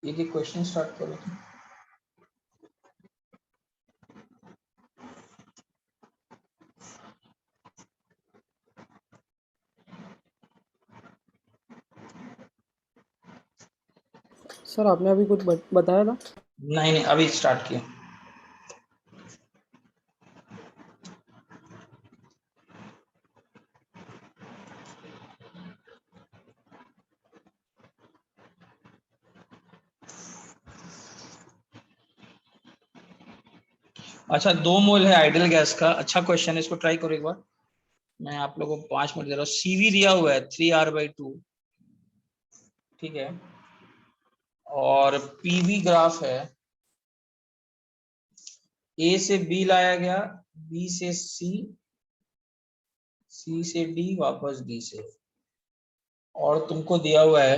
एक एक question start करो। सर आपने अभी कुछ बताया था। नहीं नहीं, अभी स्टार्ट किया। अच्छा, 2 मोल है आइडियल गैस का। अच्छा क्वेश्चन है, इसको ट्राई करो एक बार। मैं आप लोगों को 5 मिनट दे रहा हूँ। सीवी दिया हुआ है 3R/2, ठीक है, और पीवी ग्राफ है। ए से बी लाया गया, बी से सी, सी से डी, वापस डी से, और तुमको दिया हुआ है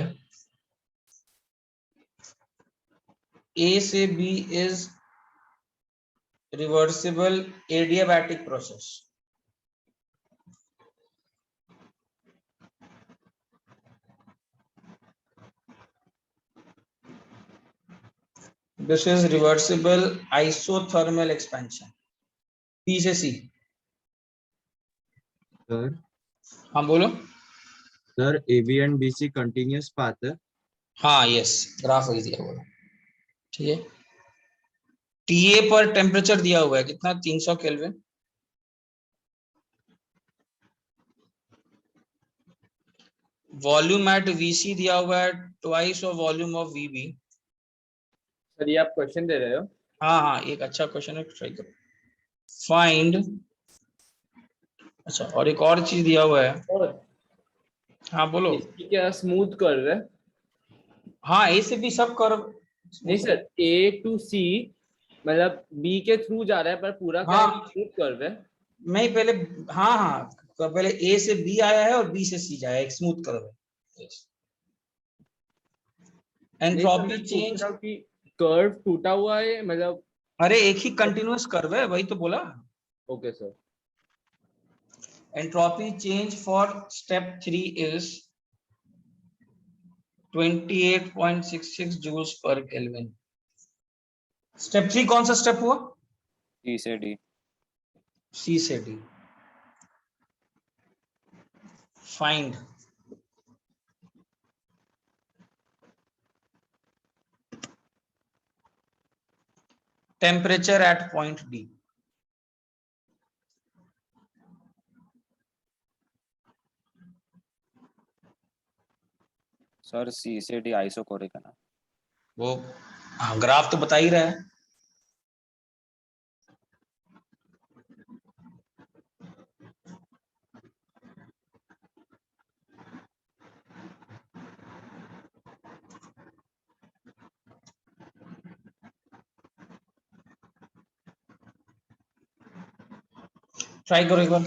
ए से B is reversible adiabatic process. This is reversible isothermal expansion. B से सी। सर हाँ बोलो। Sir A B and B C continuous path है। हाँ यस, ग्राफ वही दिया हुआ है, ठीक है। टीए पर टेम्परेचर दिया हुआ है कितना, 300 केल्विन। वॉल्यूम एट वीसी दिया हुआ है twice of volume of VB. Sir ये आप क्वेश्चन दे रहे हो? हाँ हाँ, एक अच्छा क्वेश्चन है, ट्राई करो। फाइंड, अच्छा और एक और चीज दिया हुआ है। और हाँ बोलो। इसकी क्या स्मूथ कर रहे हैं? हाँ, ए से बी सब कर। नहीं सर, ए टू सी मतलब बी के थ्रू जा रहा है पर पूरा क्या हाँ स्मूथ कर रहे हैं? नहीं पहले, हाँ हाँ, तो पहले ए से बी आया है और बी से सी जाया है, एक स्मूथ कर्व है। नहीं सर, एंट्रोपी मैं पूछ चेंज, रहा हूँ कि कर्व टूटा हुआ है मतलब। अरे एक ही कंटिन्यूअस कर्व है, वही तो बोला। Okay sir. Entropy change for step 3 is 28.66 joules per kelvin. Step 3 कौन सा स्टेप हुआ? सी से डी। सी से D. Find temperature at point D. Sir C से डी आइसोकोरिक है ना? वो हाँ, ग्राफ तो बता ही रहा है। ट्राई करो एक बार।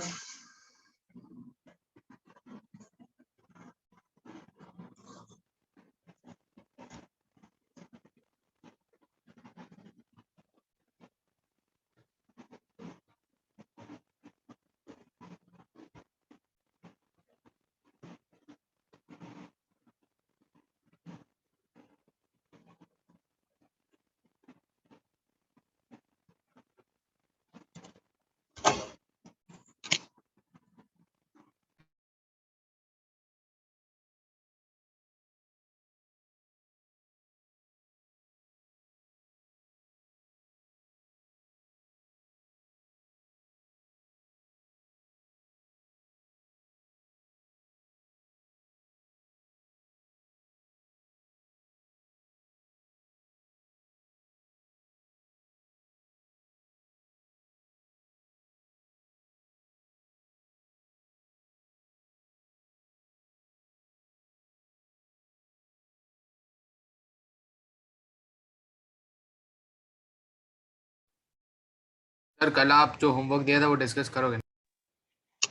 सर कल आप जो होमवर्क दिया था वो डिस्कस करोगे?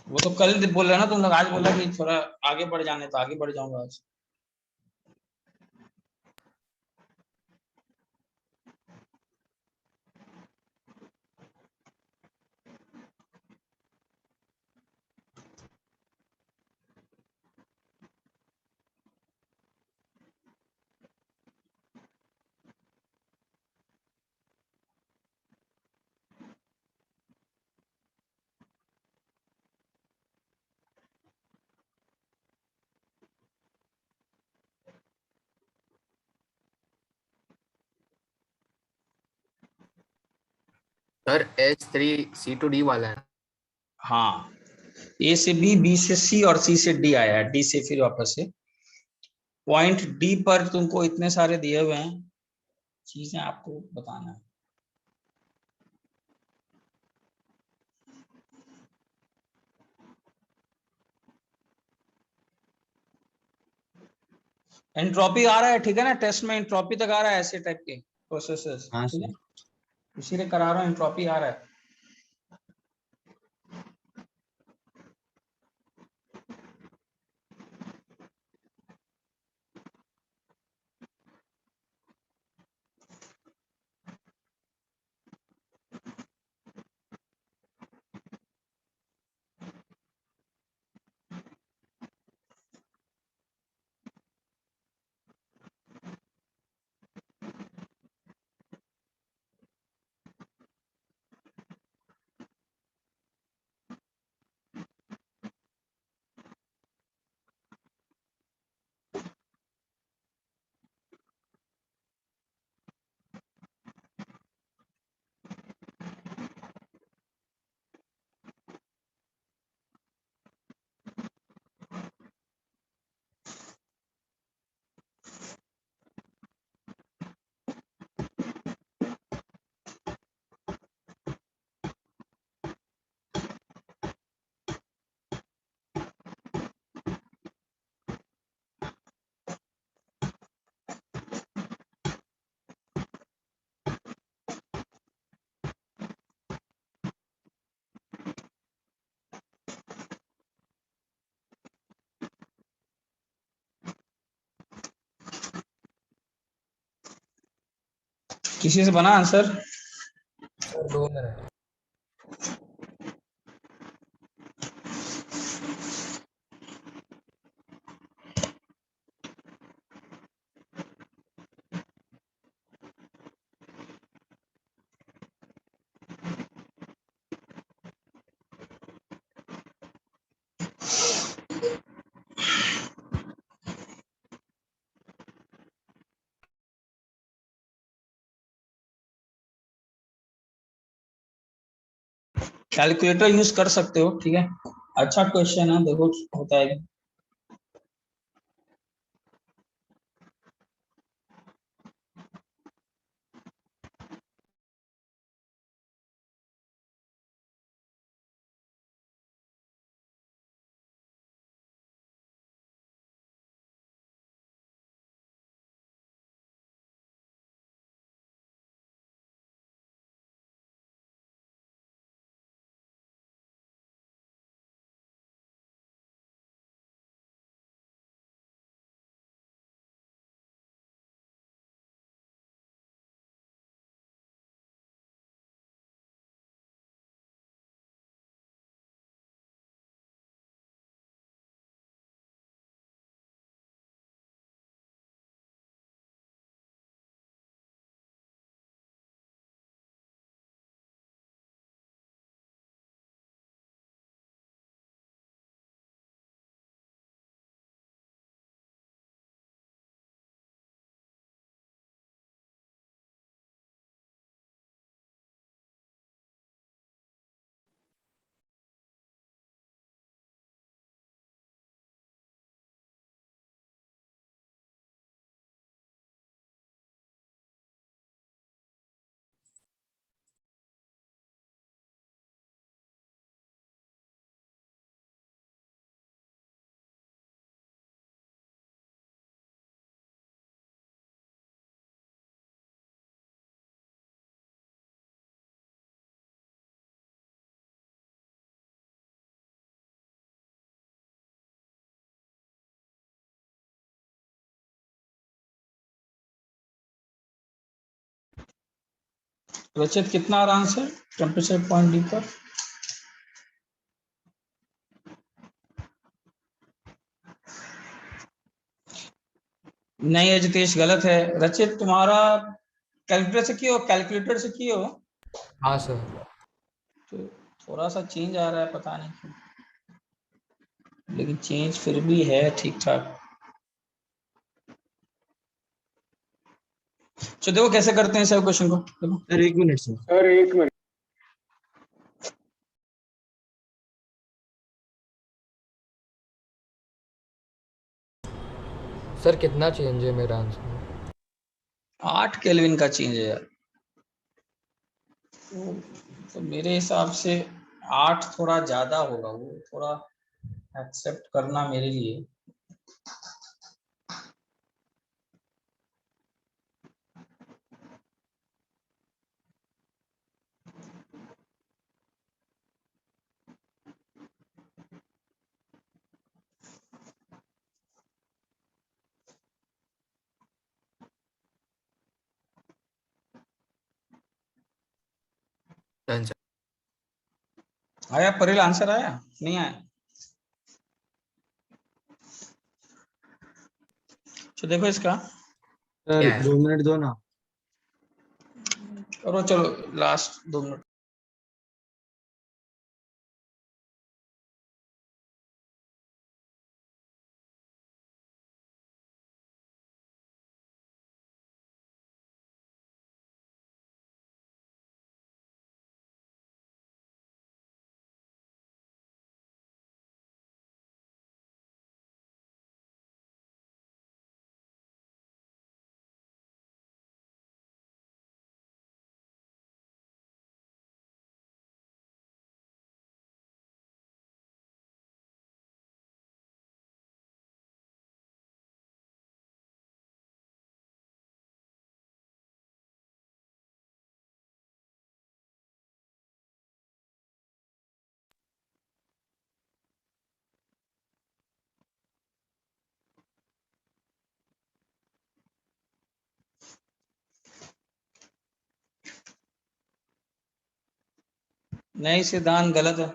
वो तो कल बोल रहे ना तुम लोग, आज बोला कि थोड़ा आगे बढ़ जाने, तो आगे बढ़ जाऊंगा आज। सर H3C to D वाला है। हाँ, ए से बी, बी से सी और सी से डी आया है, डी से फिर वापस से पॉइंट डी पर तुमको इतने सारे दिए हुए हैं, चीजें आपको बताना है। एंट्रोपी आ रहा है, ठीक है ना, टेस्ट में एंट्रोपी तक आ रहा है, ऐसे टाइप के प्रोसेसेस, हाँ ठीक है, सर। इसीलिए करा रहा हूँ, एंट्रोपी आ रहा है। किसी से बना answer? Sir 2 minute. Calculator use कर सकते हो, ठीक है, अच्छा क्वेश्चन है, देखो होता है। रचित कितना आ रहा आंसर टेम्परेचर पॉइंट डी पर? नहीं अजितेश, गलत है। रचित तुम्हारा कैलकुलेटर से किए हो, कैलकुलेटर से किए हो हाँ सर। तो थोड़ा सा चेंज आ रहा है, पता नहीं क्यों, लेकिन चेंज फिर भी है ठीक ठाक। तो देखो कैसे करते हैं सब क्वेश्चन को, देखो। Sir 1 minute sir. Sir 1 minute. Sir कितना चेंज है मेरा आंसर में? 8 केल्विन का चेंज है यार। तो मेरे हिसाब से 8 थोड़ा ज्यादा होगा, वो थोड़ा एक्सेप्ट करना मेरे लिए। Done sir. आया परेल, आंसर आया नहीं आया? तो देखो इसका, सर क्या है? 2 मिनट दो ना। करो चलो लास्ट 2 मिनट। नहीं, सिद्धांत गलत है।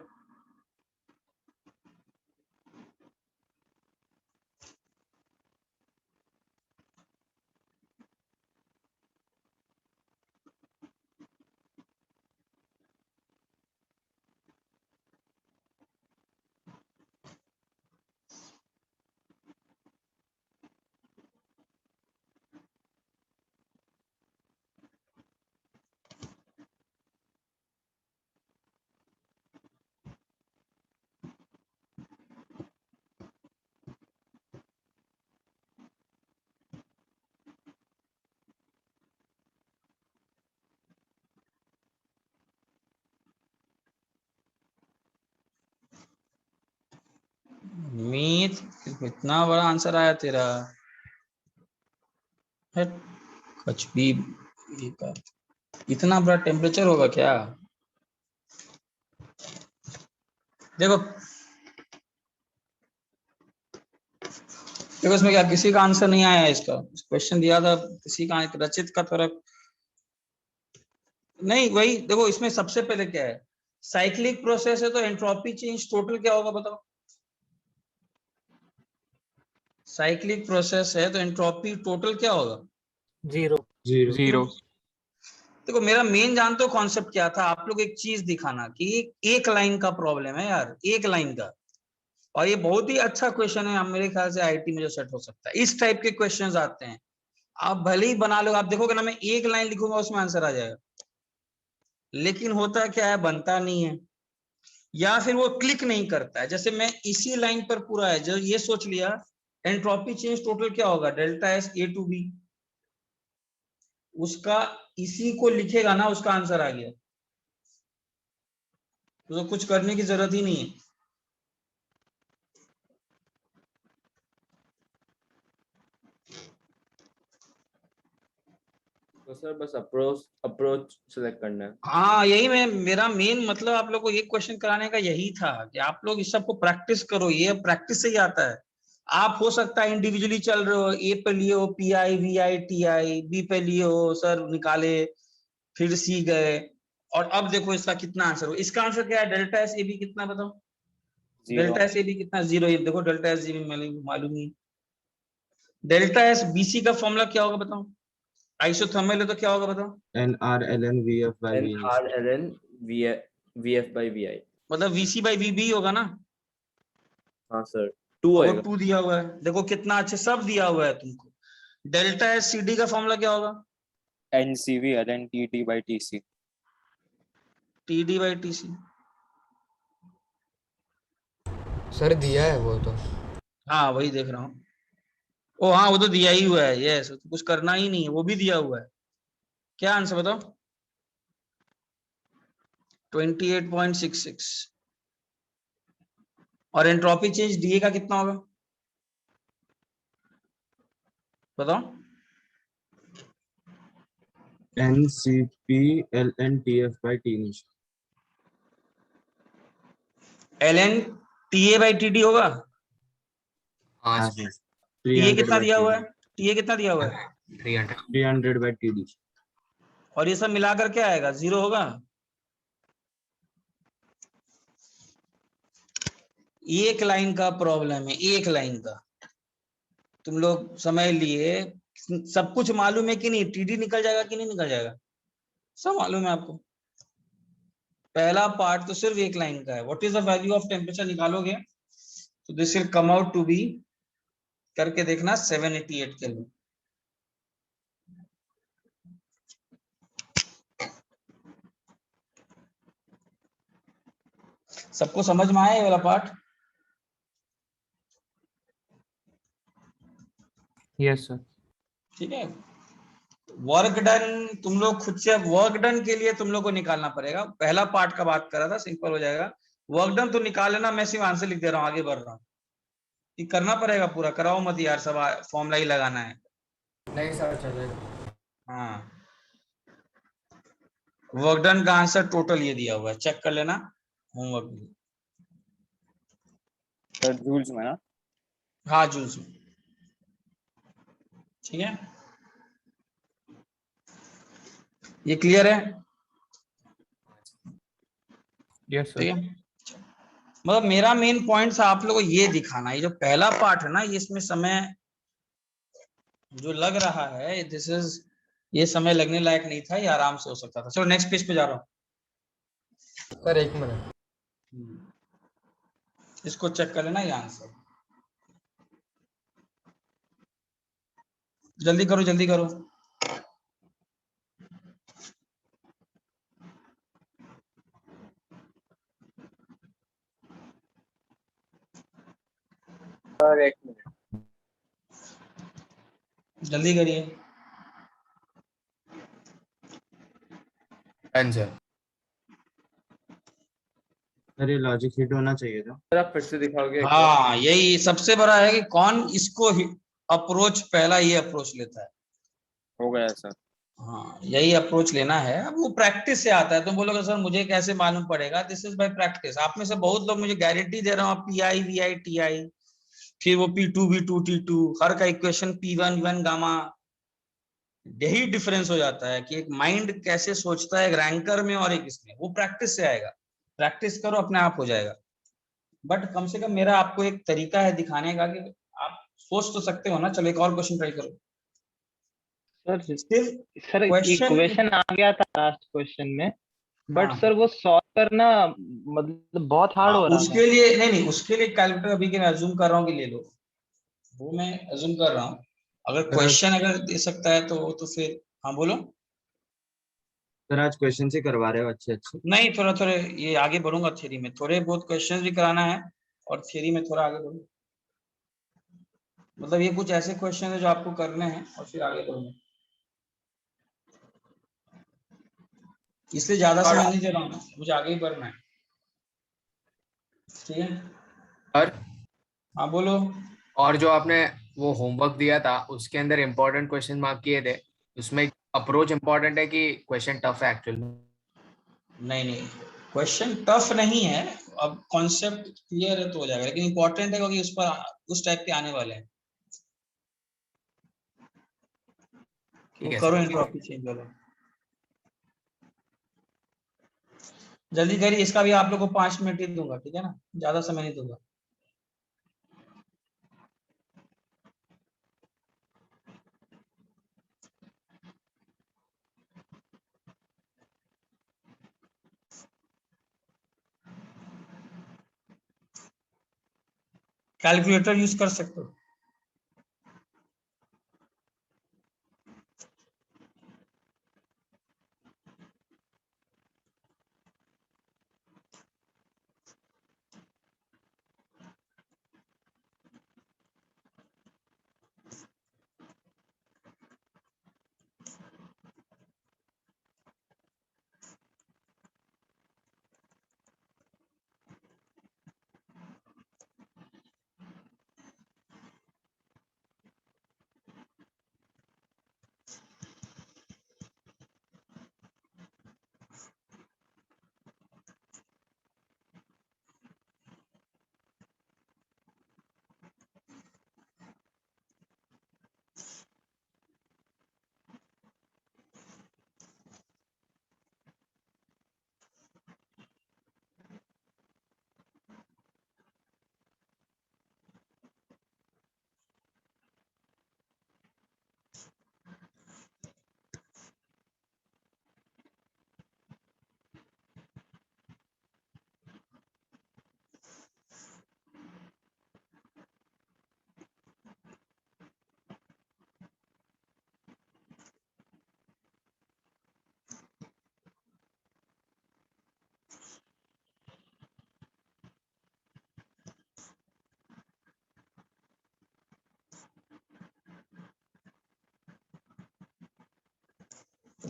मीत, इतना बड़ा आंसर आया तेरा। हट, कुछ भी बेकार। इतना बड़ा टेम्परेचर होगा क्या? देखो देखो इसमें क्या, किसी का आंसर नहीं आया है इसका। क्वेश्चन दिया था किसी का, एक रचित का थोड़ा नहीं। वही देखो, इसमें सबसे पहले क्या है, साइक्लिक प्रोसेस है तो एंट्रोपी चेंज टोटल क्या होगा बताओ? साइक्लिक प्रोसेस है तो एंट्रोपी टोटल क्या होगा? 0। 0। देखो मेरा मेन जानते हो कॉन्सेप्ट क्या था, आप लोग एक चीज दिखाना कि एक लाइन का प्रॉब्लम है यार, एक लाइन का। और ये बहुत ही अच्छा क्वेश्चन है, मेरे ख्याल से आईटी में जो सेट हो सकता है। इस टाइप के क्वेश्चंस आते हैं, आप भले ही बना लो, आप देखोगे ना मैं एक लाइन लिखूंगा उसमें आंसर आ जाएगा, लेकिन होता क्या है, बनता नहीं है, या फिर वो क्लिक नहीं करता है। जैसे मैं इसी लाइन पर पूरा है जो ये सोच लिया, एंट्रोपी चेंज टोटल क्या होगा, delta S A to B, उसका इसी को लिखेगा ना, उसका आंसर आ गया। तो कुछ करने की जरूरत ही नहीं है। तो सर बस अप्रोच अप्रोच सेलेक्ट करना है। हाँ, यही मैं, मेरा मेन मतलब आप लोग को ये क्वेश्चन कराने का यही था कि आप लोग इस सबको प्रैक्टिस करो, ये प्रैक्टिस से ही आता है। आप हो सकता है इंडिविजुअली चल रहे हो, ए पे लिए हो P I V I T I, B पे लिए हो सर निकाले, फिर सी गए, और अब देखो इसका कितना आंसर हो। इसका आंसर क्या है, डेल्टा एस ए बी कितना बताओ? 0 डेल्टा एस ए बी कितना, 0। ये देखो डेल्टा एस ए बी मालूम नहीं। डेल्टा एस बी सी का फॉर्मूला क्या होगा बताओ? आइसोथर्मल है तो क्या होगा बताओ? NR ln VF by N V R initial। L N V F by V I. मतलब वीसी बाई वी बी होगा ना। हाँ सर, 2 और वो आएगा। 2 दिया हुआ है, देखो कितना अच्छे सब दिया हुआ है तुमको। डेल्टा एस सी डी का फॉर्मूला क्या होगा? NCV ln TT by TC। T D by T C. Sir दिया है वो तो। हाँ वही देख रहा हूँ। ओ हाँ, वो तो दिया ही हुआ है, यस, तो कुछ करना ही नहीं है, वो भी दिया हुआ है। क्या आंसर बताओ? 28.66। और एंट्रोपी चेंज डीए का कितना होगा बताओ? NCP ln TF by T initial। ln TA by TD होगा। हाँ हाँ सर। सर, टीए 300 कितना by दिया हुआ है? TD। टीए कितना दिया हुआ है? 300। 300 by TD। और ये सब मिलाकर क्या आएगा? 0 होगा। एक लाइन का प्रॉब्लम है, एक लाइन का। तुम लोग समझ लिए, सब कुछ मालूम है कि नहीं? टीडी निकल जाएगा कि नहीं निकल जाएगा? सब मालूम है आपको। पहला पार्ट तो सिर्फ एक लाइन का है, what is the value of temperature निकालोगे तो this will come out to be, करके देखना, 788 केल्विन। सबको समझ में आया ये वाला पार्ट? Yes sir. ठीक है। वर्क डन तुम लोग खुद से, वर्क डन के लिए तुम लोग को निकालना पड़ेगा। पहला पार्ट का बात कर रहा था, सिंपल हो जाएगा। वर्क डन तो निकाल लेना, मैं सिर्फ आंसर लिख दे रहा हूँ, आगे बढ़ रहा हूँ। ये करना पड़ेगा पूरा, कराओ मत यार, सब फॉर्मूला ही लगाना है। नहीं सर चलेगा। हाँ, वर्क डन का आंसर टोटल ये दिया हुआ है, चेक कर लेना होमवर्क में। सर जूल्स में ना? हाँ जूल्स में, ठीक है। ये क्लियर है? यस ठीक सर। है। मतलब मेरा मेन पॉइंट आप लोगों को ये दिखाना, ये जो पहला पार्ट है ना, ये इसमें समय जो लग रहा है, दिस इज, ये समय लगने लायक नहीं था, ये आराम से हो सकता था। चलो नेक्स्ट पेज पे जा रहा सर एक मिनट। हूँ, इसको चेक कर लेना, ये आंसर। जल्दी करो जल्दी करो। सर एक मिनट। जल्दी करिए। Done sir. सर ये लॉजिक हिट होना चाहिए था। सर आप फिर से दिखाओगे एक बार? हाँ, यही सबसे बड़ा है कि कौन इसको अप्रोच, पहला ये अप्रोच लेता है। हो गया सर। हाँ, यही अप्रोच लेना है। अब वो प्रैक्टिस से आता है। तुम बोलोगे सर मुझे कैसे मालूम पड़ेगा? This is by practice. आप में से बहुत लोग मुझे गारंटी दे रहा हूँ, PI VI TI, फिर वो P2 V2 T2, हर का इक्वेशन P1 V1 गामा। यही डिफरेंस हो जाता है कि एक माइंड कैसे सोचता है, एक रैंकर में और एक इसमें। वो प्रैक्टिस से आएगा। प्रैक्टिस करो, अपने आप हो जाएगा। बट कम से कम मेरा आपको एक तरीका है दिखाने का कि आप सोच तो सकते हो ना। चलो एक और क्वेश्चन ट्राई करो। सर सिर्फ सर क्वेश्चन। इक्वेशन आ गया था लास्ट क्वेश्चन में, बट हाँ सर वो सॉल्व करना मतलब बहुत हार्ड हाँ, हो रहा था। उसके लिए नहीं नहीं, उसके लिए कैलकुलेटर अभी के मैं अज्यूम कर रहा हूँ कि ले लो। वो मैं अज्यूम कर रहा हूँ। अगर सर आज क्वेश्चन अगर दे सकता है तो फिर हाँ बोलो। सर आज क्वेश्चन से करवा रहे हो अच्छे अच्छे। नहीं, थोड़ा थोड़ा ये आगे बढ़ूंगा थ्योरी में, थोड़े बहुत क्वेश्चंस भी कराना है और थ्योरी में थोड़ा आगे बढ़ूंगा। मतलब ये कुछ ऐसे क्वेश्चन है जो आपको करने हैं और फिर आगे बढ़ूंगा, इसलिए ज्यादा और समय नहीं दे रहा हूँ, मुझे आगे ही बढ़ना है। ठीक है। और हाँ बोलो। और जो आपने वो होमवर्क दिया था उसके अंदर इम्पोर्टेंट क्वेश्चन मार्क किए थे, उसमें अप्रोच इम्पोर्टेंट है कि क्वेश्चन टफ है एक्चुअल में? नहीं नहीं, क्वेश्चन टफ नहीं है। अब कॉन्सेप्ट क्लियर है तो हो जाएगा, लेकिन इंपॉर्टेंट है क्योंकि उस पर उस टाइप के आने वाले हैं। ठीक वो है करो सर। एंट्रोपी चेंज वाला, जल्दी करिए। इसका भी आप लोग को 5 मिनट ही दूंगा, ठीक है ना, ज्यादा समय नहीं दूंगा। कैलकुलेटर यूज कर सकते हो।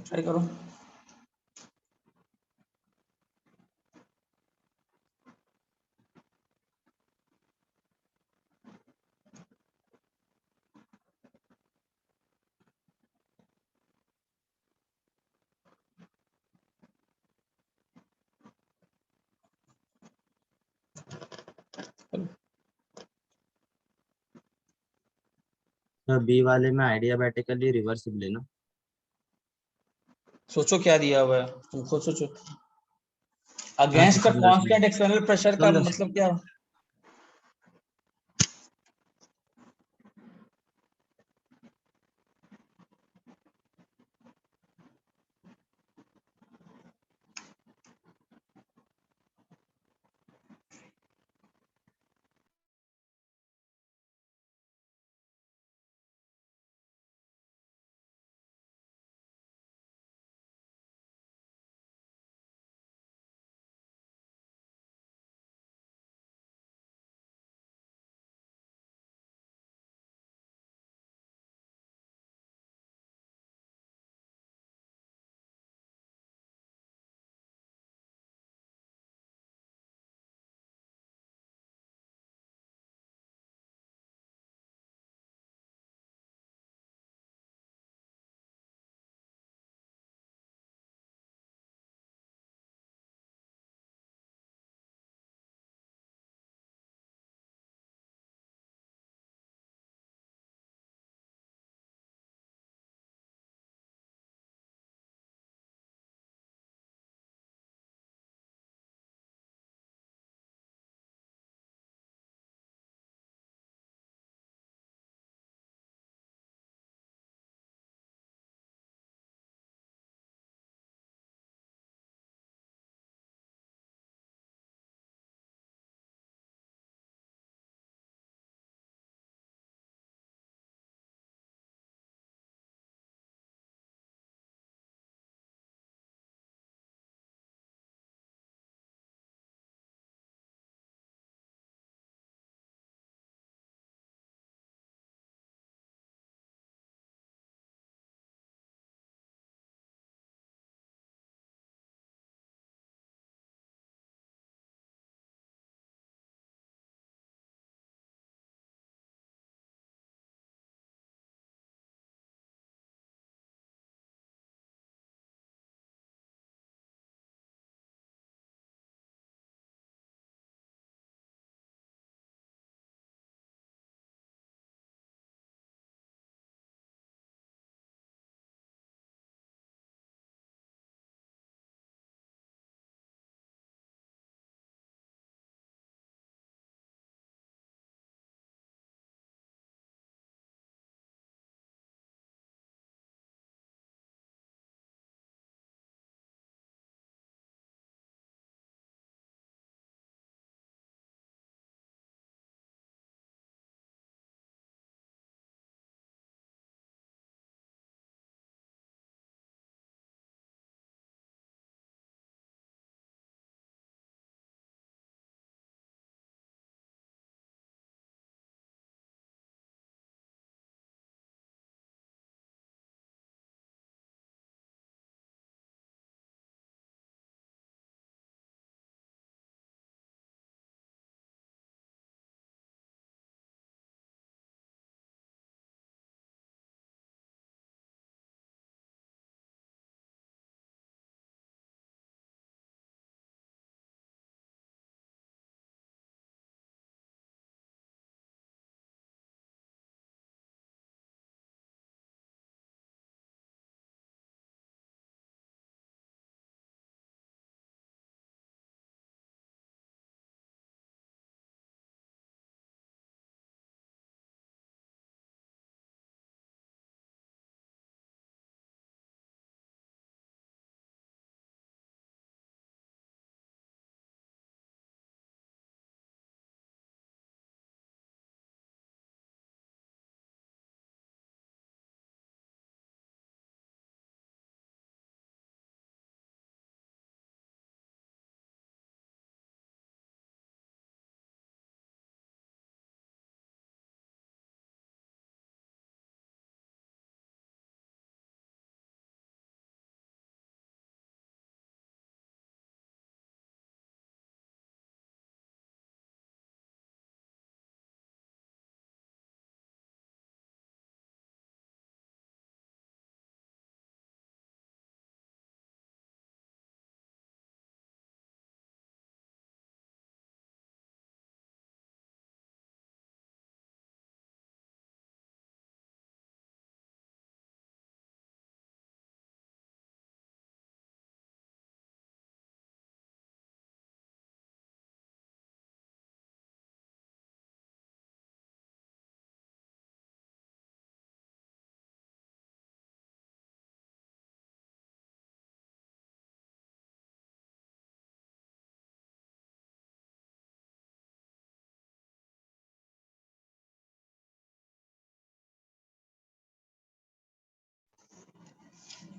ट्राई करो। सर बी वाले में आइडियाबैटिकली रिवर्सिबल है ना? सोचो क्या दिया हुआ है, तुम खुद सोचो। हाँ अगेंस्ट तो द समझा कांस्टेंट एक्सटर्नल प्रेशर का समझा मतलब क्या?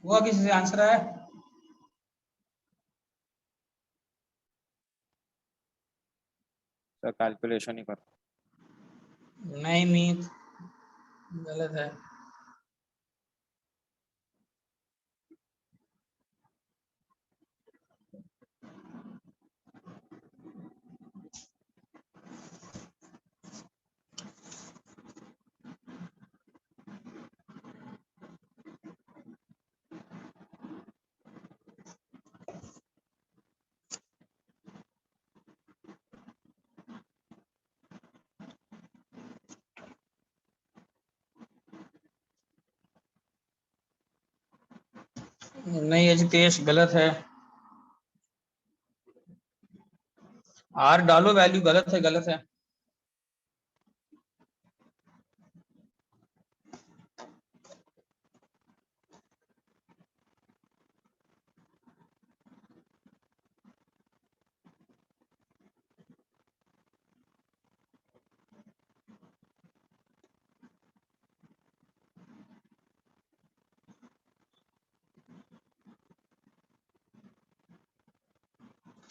हुआ किसी से आंसर आया? सर कैलकुलेशन ही कर। नहीं मीत, गलत है। नहीं अजितेश, गलत है। आर डालो, वैल्यू गलत है, गलत है।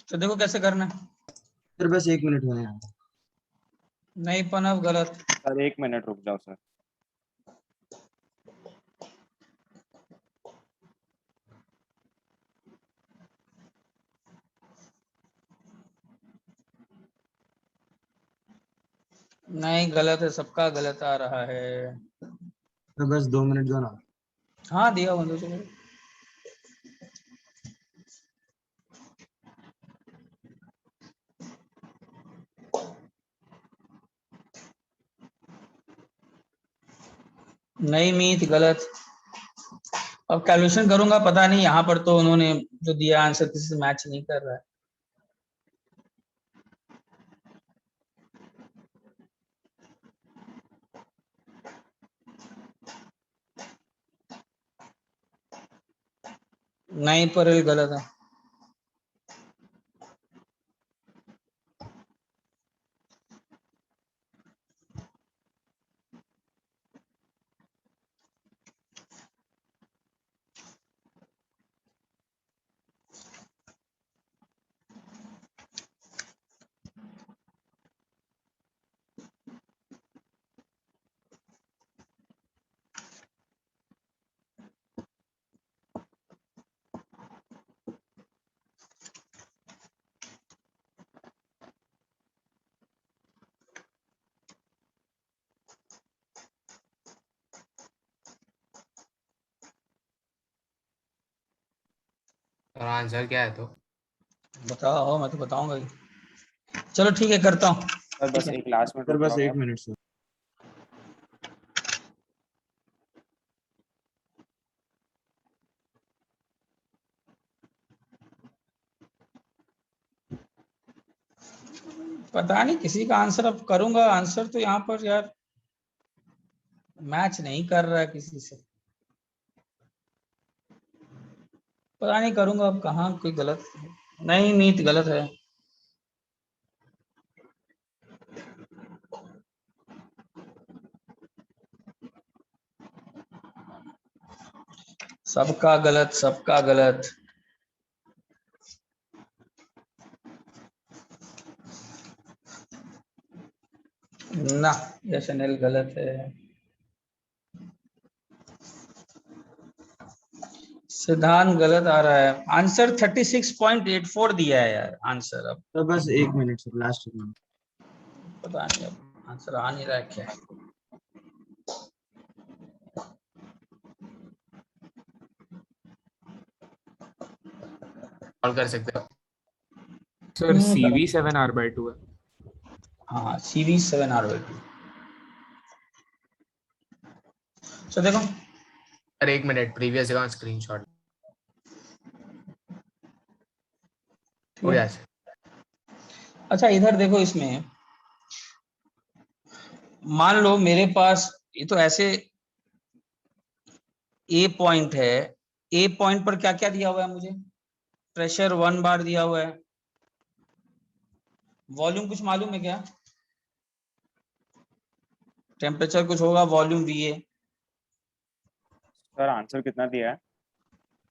तो देखो कैसे करना है। सर बस 1 मिनट हुए हैं। नहीं पनव, गलत। सर 1 मिनट रुक जाओ सर। नहीं गलत है, सबका गलत आ रहा है। सर बस 2 मिनट दो ना। हाँ दिया बंदो, चलो। नहीं मीत, गलत। अब कैलकुलेशन करूंगा, पता नहीं, यहाँ पर तो उन्होंने जो दिया आंसर किसी से मैच नहीं कर रहा है। नहीं पर गलत है। और आंसर क्या है तो? बताओ, मैं तो बताऊंगा ही। चलो ठीक है, करता हूँ। सर बस एक लास्ट मिनट सर रुक बस जाओगे 1 आप? Minute sir. पता नहीं किसी का आंसर, अब करूंगा आंसर तो यहाँ पर यार मैच नहीं कर रहा है किसी से। पता नहीं, करूंगा अब, कहाँ कोई गलत। नहीं मीत, गलत है। सबका गलत, सबका गलत। ना, एसएनएल गलत है। सिद्धांत गलत आ रहा है। आंसर 36.84 दिया है यार आंसर। अब सर बस 1 मिनट सर, लास्ट 1 मिनट। पता नहीं अब आंसर आ नहीं रहा है क्या। कॉल कर सकते हो। सर CV 7R/2 है। हाँ सीरीज 7R/2। तो देखो, सर 1 मिनट, प्रीवियस का स्क्रीनशॉट हो गया सर। अच्छा इधर देखो, इसमें मान लो मेरे पास ये तो ऐसे ए पॉइंट है। ए पॉइंट पर क्या क्या दिया हुआ है मुझे? प्रेशर 1 बार दिया हुआ है। वॉल्यूम कुछ मालूम है क्या? टेम्परेचर कुछ होगा, वॉल्यूम VA। सर आंसर कितना दिया है?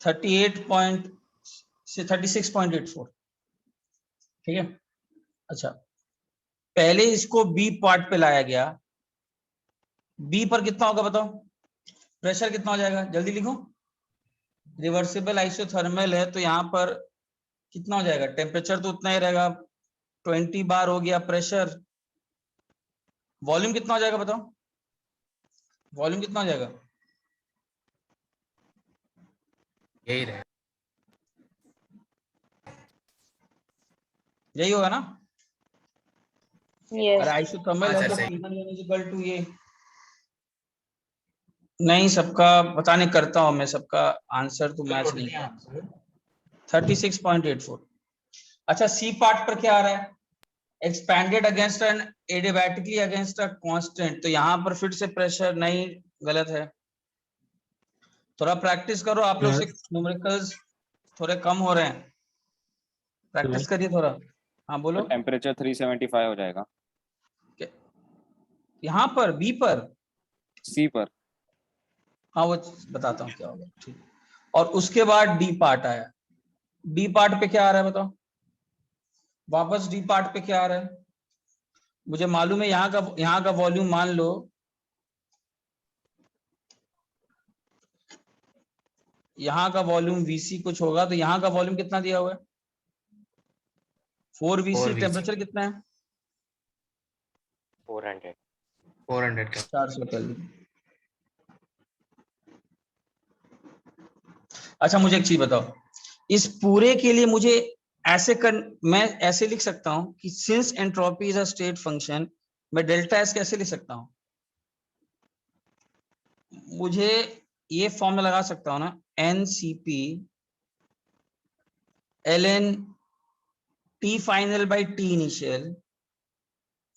36.84, ठीक है। अच्छा, पहले इसको बी पार्ट पे लाया गया, बी पर कितना होगा बताओ, प्रेशर कितना हो जाएगा, जल्दी लिखो। रिवर्सिबल आइसोथर्मल है तो यहाँ पर कितना हो जाएगा, टेम्परेचर तो उतना ही रहेगा, 20 बार हो गया प्रेशर। वॉल्यूम कितना हो जाएगा बताओ, वॉल्यूम कितना हो जाएगा, यही रहे। यही होगा ना। Yes. अरे आइसोथर्मल हाँ है सर, तो सही। P1 इक्वल टू ये, नहीं सबका पता नहीं करता हूं मैं, सबका आंसर तो मैच नहीं कर 36.84। अच्छा, सी पार्ट पर क्या आ रहा है, expanded against an adiabatically against a constant, तो यहाँ पर फिर से प्रेशर नहीं, गलत है। थोड़ा प्रैक्टिस करो आप लोग से, न्यूमेरिकल्स थोड़े कम हो रहे हैं, प्रैक्टिस करिए थोड़ा। हाँ बोलो। टेम्परेचर 375 हो जाएगा यहाँ पर बी पर, सी पर। हाँ वो बताता हूँ क्या होगा, ठीक। और उसके बाद डी पार्ट आया, डी पार्ट पे क्या आ रहा है बताओ, वापस डी पार्ट पे क्या आ रहा है, मुझे मालूम है यहाँ का वॉल्यूम मान लो, यहाँ का वॉल्यूम VC कुछ होगा, तो यहाँ का वॉल्यूम कितना दिया हुआ है, 4VC। 4VC। टेम्परेचर कितना है, 400 का। 400 केल्विन। अच्छा मुझे एक चीज बताओ, इस पूरे के लिए मुझे मैं ऐसे लिख सकता हूं कि since entropy is a state function, मैं डेल्टा एस कैसे लिख सकता हूं, मुझे ये फॉर्मूला लगा सकता हूं ना, NCP ln T final by T initial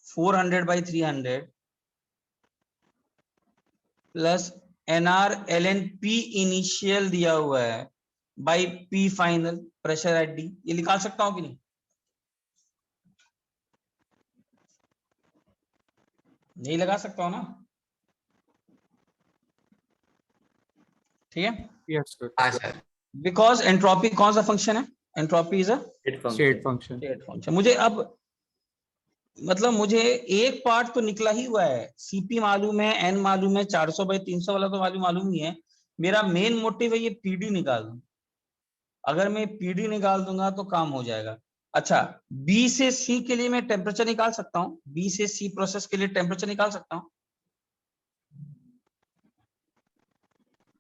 400 by 300 plus NR ln P initial दिया हुआ है by P final pressure at D, ये निकाल सकता हूं कि नहीं, यही लगा सकता हूं ना, ठीक है। यस सर, हाँ सर। बिकॉज एंट्रोपी कौन सा फंक्शन है, entropy is a state function. State function. मुझे अब मतलब मुझे एक पार्ट तो निकला ही हुआ है, CP मालूम है, N मालूम है, 400 बाई 300 वाला तो मालूम ही है, मेरा मेन मोटिव है ये PD निकाल दूं, अगर मैं PD निकाल दूंगा तो काम हो जाएगा। अच्छा, B से C के लिए मैं टेम्परेचर निकाल सकता हूँ, B से C प्रोसेस के लिए टेम्परेचर निकाल सकता हूँ,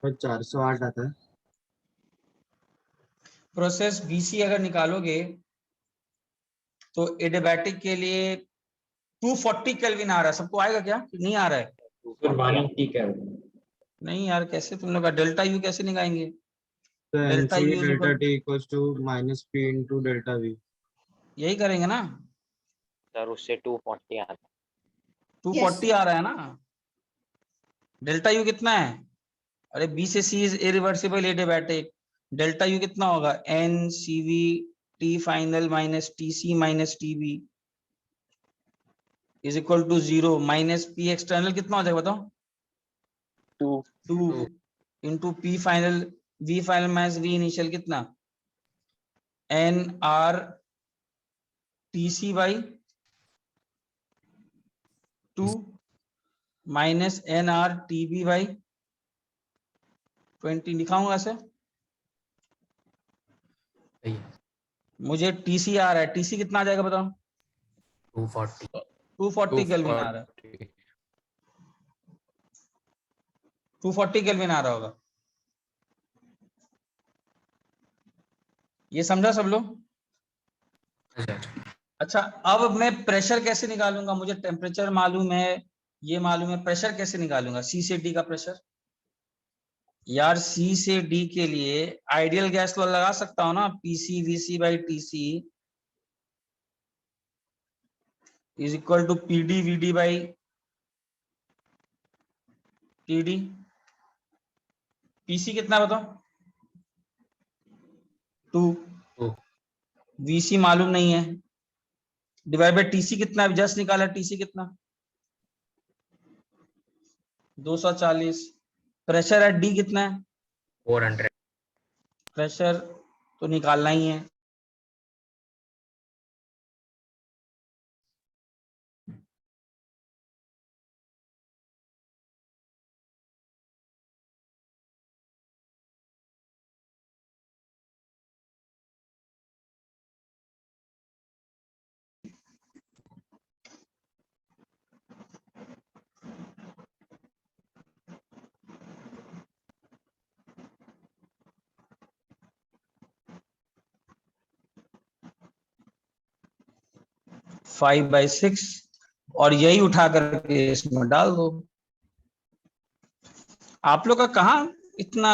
408 आता है। प्रोसेस BC अगर निकालोगे तो एडियाबैटिक के लिए 240 केल्विन आ रहा है, सबको आएगा क्या, नहीं आ रहा है, नहीं यार कैसे तुम लोग का डेल्टा U कैसे निकालेंगे, तो delta NC U delta T equals to minus P into delta V। यही करेंगे ना, सर उससे 240 आता 240 आ रहा है ना, डेल्टा U कितना है, अरे B से C is irreversible adiabatic, delta U कितना होगा, NCV T final minus TC minus TB is equal to 0 minus P external कितना हो जाएगा बताओ, 2 into P final V final minus V initial कितना, NR TC by 2 minus NR TB by 20, लिखाऊंगा ऐसे, सही है। मुझे TC आ रहा है, TC कितना आ जाएगा बताओ, 240 केल्विन आ रहा है, 240 केल्विन आ रहा होगा, ये समझा सब लोग। अच्छा अब मैं प्रेशर कैसे निकालूंगा, मुझे टेम्परेचर मालूम है, ये मालूम है, प्रेशर कैसे निकालूंगा, C से D का प्रेशर, यार C से D के लिए आइडियल गैस लॉ लगा सकता हूं ना, PC VC by TC is equal to PD VD by TD। PC कितना बताओ, 2, VC मालूम नहीं है, डिवाइड बाई TC कितना है, जस्ट निकाला, TC कितना 240, प्रेशर एट D कितना है 400। प्रेशर तो निकालना ही है। फाइव बाई सिक्स, और यही उठा करके इसमें डाल दो। आप लोग का कहाँ इतना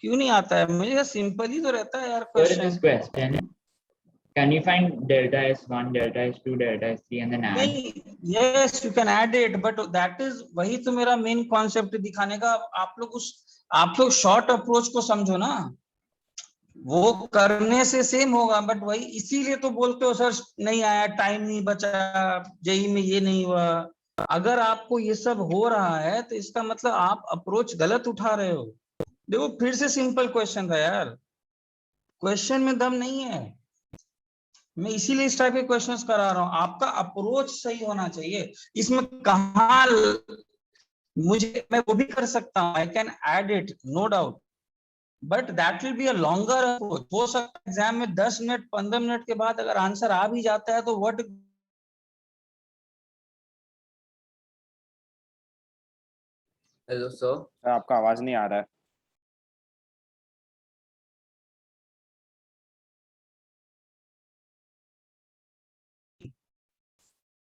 क्यों नहीं आता है? मुझे सिंपल ही तो रहता है यार Here in this question. question, can you find delta S1, delta S2, delta S3 and then add? नहीं, yes you can add it, but that is, वही तो मेरा मेन कॉन्सेप्ट दिखाने का। आप लोग शॉर्ट अप्रोच को समझो ना, वो करने से सेम होगा, बट वही इसीलिए तो बोलते हो सर नहीं आया, टाइम नहीं बचा, जेई में ये नहीं हुआ। अगर आपको ये सब हो रहा है तो इसका मतलब आप अप्रोच गलत उठा रहे हो। देखो फिर से सिंपल क्वेश्चन था यार, क्वेश्चन में दम नहीं है। मैं इसीलिए इस टाइप के क्वेश्चंस करा रहा हूं, आपका अप्रोच सही होना चाहिए। इसमें कहा मैं वो भी कर सकता हूं, I can add it no doubt, but that will be a longer approach. हो सकता है एग्जाम में 10 मिनट 15 मिनट के बाद अगर आंसर आ भी जाता है तो व्हाट। हेलो सर, सर आपका आवाज नहीं आ रहा है।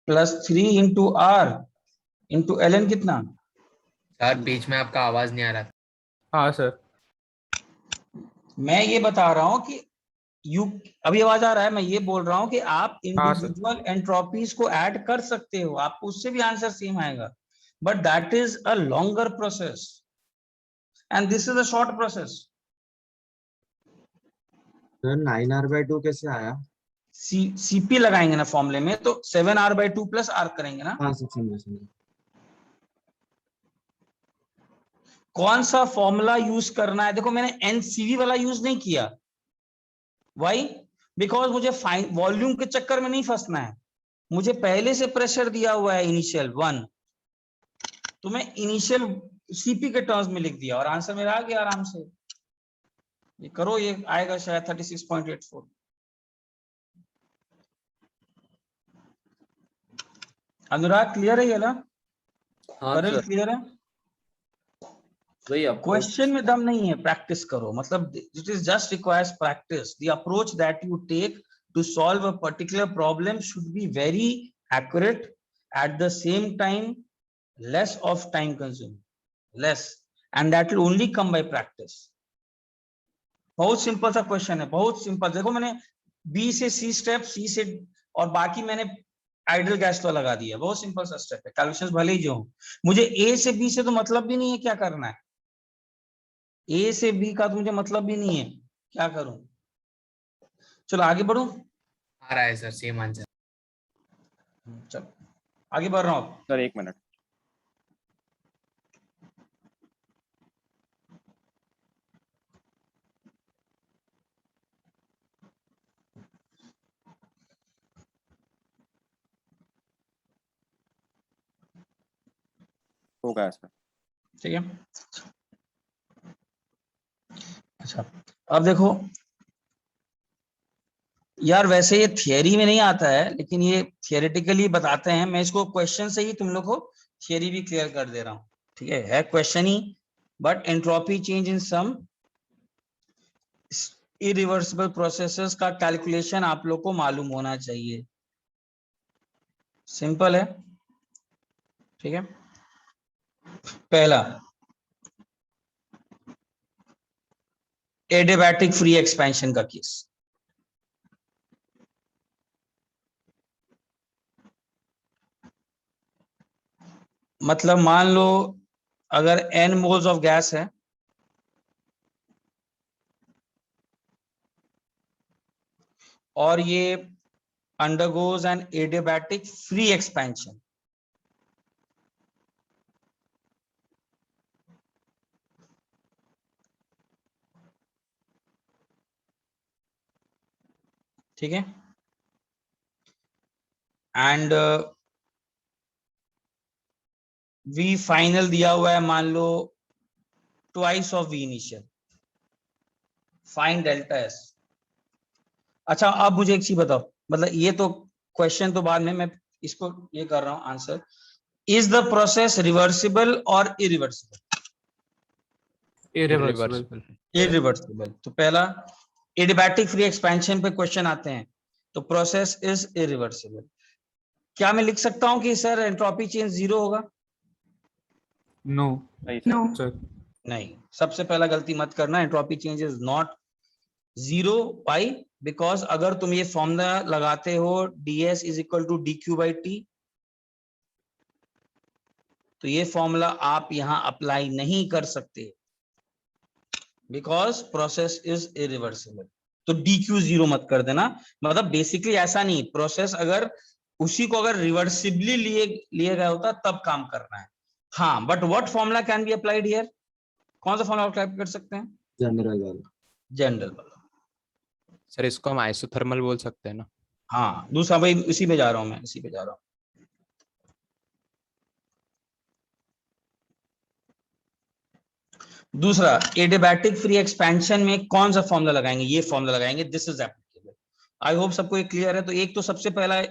+3 into R into L N कितना? सर बीच में आपका आवाज नहीं आ रहा था। हाँ सर। मैं ये बता रहा हूं कि यू, अभी आवाज आ रहा है? मैं ये बोल रहा हूं कि आप हाँ सर। इंडिविजुअल एंट्रोपीज को ऐड कर सकते हो, आपको उससे भी आंसर सेम आएगा, but that is a longer process and this is a short process. Sir 9r/2 कैसे आया? सीपी लगाएंगे ना फॉर्मूले में, तो 7r/2 प्लस आर करेंगे ना। हाँ सर, समझा। कौन सा फॉर्मूला यूज करना है? देखो मैंने एनसीवी वाला यूज नहीं किया, वाई? बिकॉज मुझे वॉल्यूम के चक्कर में नहीं फंसना है। मुझे पहले से प्रेशर दिया हुआ है इनिशियल 1, तो मैं इनिशियल सीपी के टर्म्स में लिख दिया और आंसर मेरा आ गया आराम से। ये करो, ये आएगा शायद 36.84। अनुराग क्लियर है ये ना? हाँ करेल सर, क्लियर है? वही अप्रोच। क्वेश्चन में दम नहीं है, प्रैक्टिस करो, मतलब it is just requires practice. The approach that you take to solve a particular problem should be very accurate, at the same time less of time consuming, less, and that will only come by practice. बहुत simple सा question है, बहुत simple. देखो मैंने B से see step, सी से, और बाकी मैंने आइडियल गैस तो लगा दिया। बहुत सिंपल सा स्टेप है, कैलकुलेशंस भले ही जो हो। मुझे ए से बी से तो मतलब भी नहीं है क्या करना है, ए से बी का तो मुझे मतलब भी नहीं है, क्या करूं? चलो आगे बढ़ो। आ रहा है सर सेम आंसर। चलो आगे बढ़ रहा हूं। सर एक मिनट। हो गया सर। ठीक है, अच्छा अब देखो यार, वैसे ये थियरी में नहीं आता है, लेकिन ये थियोरेटिकली बताते हैं। मैं इसको क्वेश्चन से ही तुम लोग को थियरी भी क्लियर कर दे रहा हूँ, ठीक है क्वेश्चन ही, but entropy change in some irreversible processes का कैलकुलेशन आप लोग को मालूम होना चाहिए। सिंपल है, ठीक है। पहला, एडियाबैटिक फ्री एक्सपेंशन का केस। मतलब मान लो अगर n मोल्स ऑफ गैस है, और ये undergoes an adiabatic free expansion, ठीक है, एंड वी फाइनल दिया हुआ है, मान लो twice of V initial, find delta S. अच्छा अब मुझे एक चीज बताओ, मतलब ये तो क्वेश्चन तो बाद में, मैं इसको ये कर रहा हूं answer. Is the process reversible और इरिवर्सिबल? इरिवर्सिबल। इरिवर्सिबल। तो पहला एडियाबैटिक फ्री एक्सपेंशन पे क्वेश्चन आते हैं, तो प्रोसेस इज इरिवर्सिबल। क्या मैं लिख सकता हूं कि सर एंट्रोपी चेंज 0 होगा? नो सही सर। सर। नहीं, सबसे पहला गलती मत करना, एंट्रोपी चेंज इज नॉट 0। पाई बिकॉज अगर तुम ये फॉर्मूला लगाते हो ds is equal to dq by T, तो ये फॉर्मूला आप यहां अप्लाई नहीं कर सकते, बिकॉज प्रोसेस इज इरिवर्सिबल। तो dq 0 मत कर देना। मतलब बेसिकली ऐसा नहीं, प्रोसेस अगर उसी को अगर रिवर्सिबली लिए गया होता तब काम करना है। हाँ, but what formula can be applied here? कौन सा फॉर्मूला अप्लाई कर सकते हैं? जनरल वाला। जनरल वाला। सर इसको हम आइसोथर्मल बोल सकते हैं ना? हाँ, दूसरा भाई इसी पे जा रहा हूं मैं, इसी पे जा रहा हूं। दूसरा, एडियाबैटिक फ्री एक्सपेंशन में कौन सा फॉर्मूला लगाएंगे? ये फॉर्मूला लगाएंगे, this is applicable. I hope सबको ये क्लियर है। तो एक तो सबसे पहला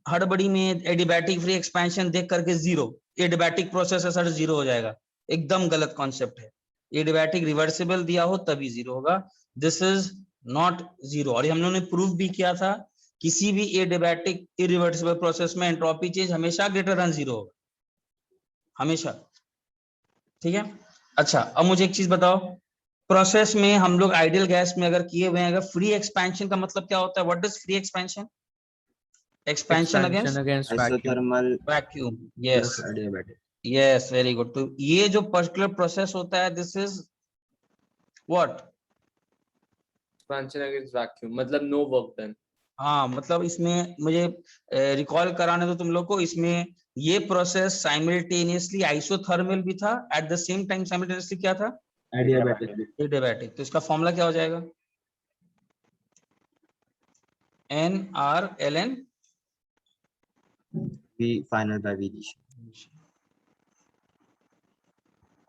हड़बड़ी में एडियाबैटिक फ्री एक्सपेंशन देख करके 0, एडियाबैटिक प्रोसेस है सर 0 हो जाएगा, एकदम गलत कॉन्सेप्ट है। एडियाबैटिक रिवर्सिबल दिया हो तभी 0 होगा, दिस इज नॉट 0। और हम लोगों ने प्रूफ भी किया था, किसी भी एडियाबैटिक इरिवर्सिबल प्रोसेस में एंट्रोपी चेंज हमेशा ग्रेटर देन 0 होगा, हमेशा। ठीक है, अच्छा अब मुझे एक चीज बताओ, प्रोसेस में हम लोग आइडियल गैस में अगर किए हुए हैं, अगर फ्री एक्सपेंशन का मतलब क्या होता है? What is free expansion? Expansion against isothermal vacuum. Yes adiabatic. Yes, very good. तो ये जो पर्टिकुलर प्रोसेस होता है, this is what? Expansion against vacuum, मतलब नो वर्क डन। हाँ, मतलब इसमें मुझे रिकॉल कराने दो तुम लोग को, इसमें ये प्रोसेस साइमल्टेनियसली आइसोथर्मल भी था, at the same time simultaneously क्या था? एडियाबैटिक। एडियाबैटिक। तो इसका फॉर्मूला क्या हो जाएगा? NRLN V final by V initial.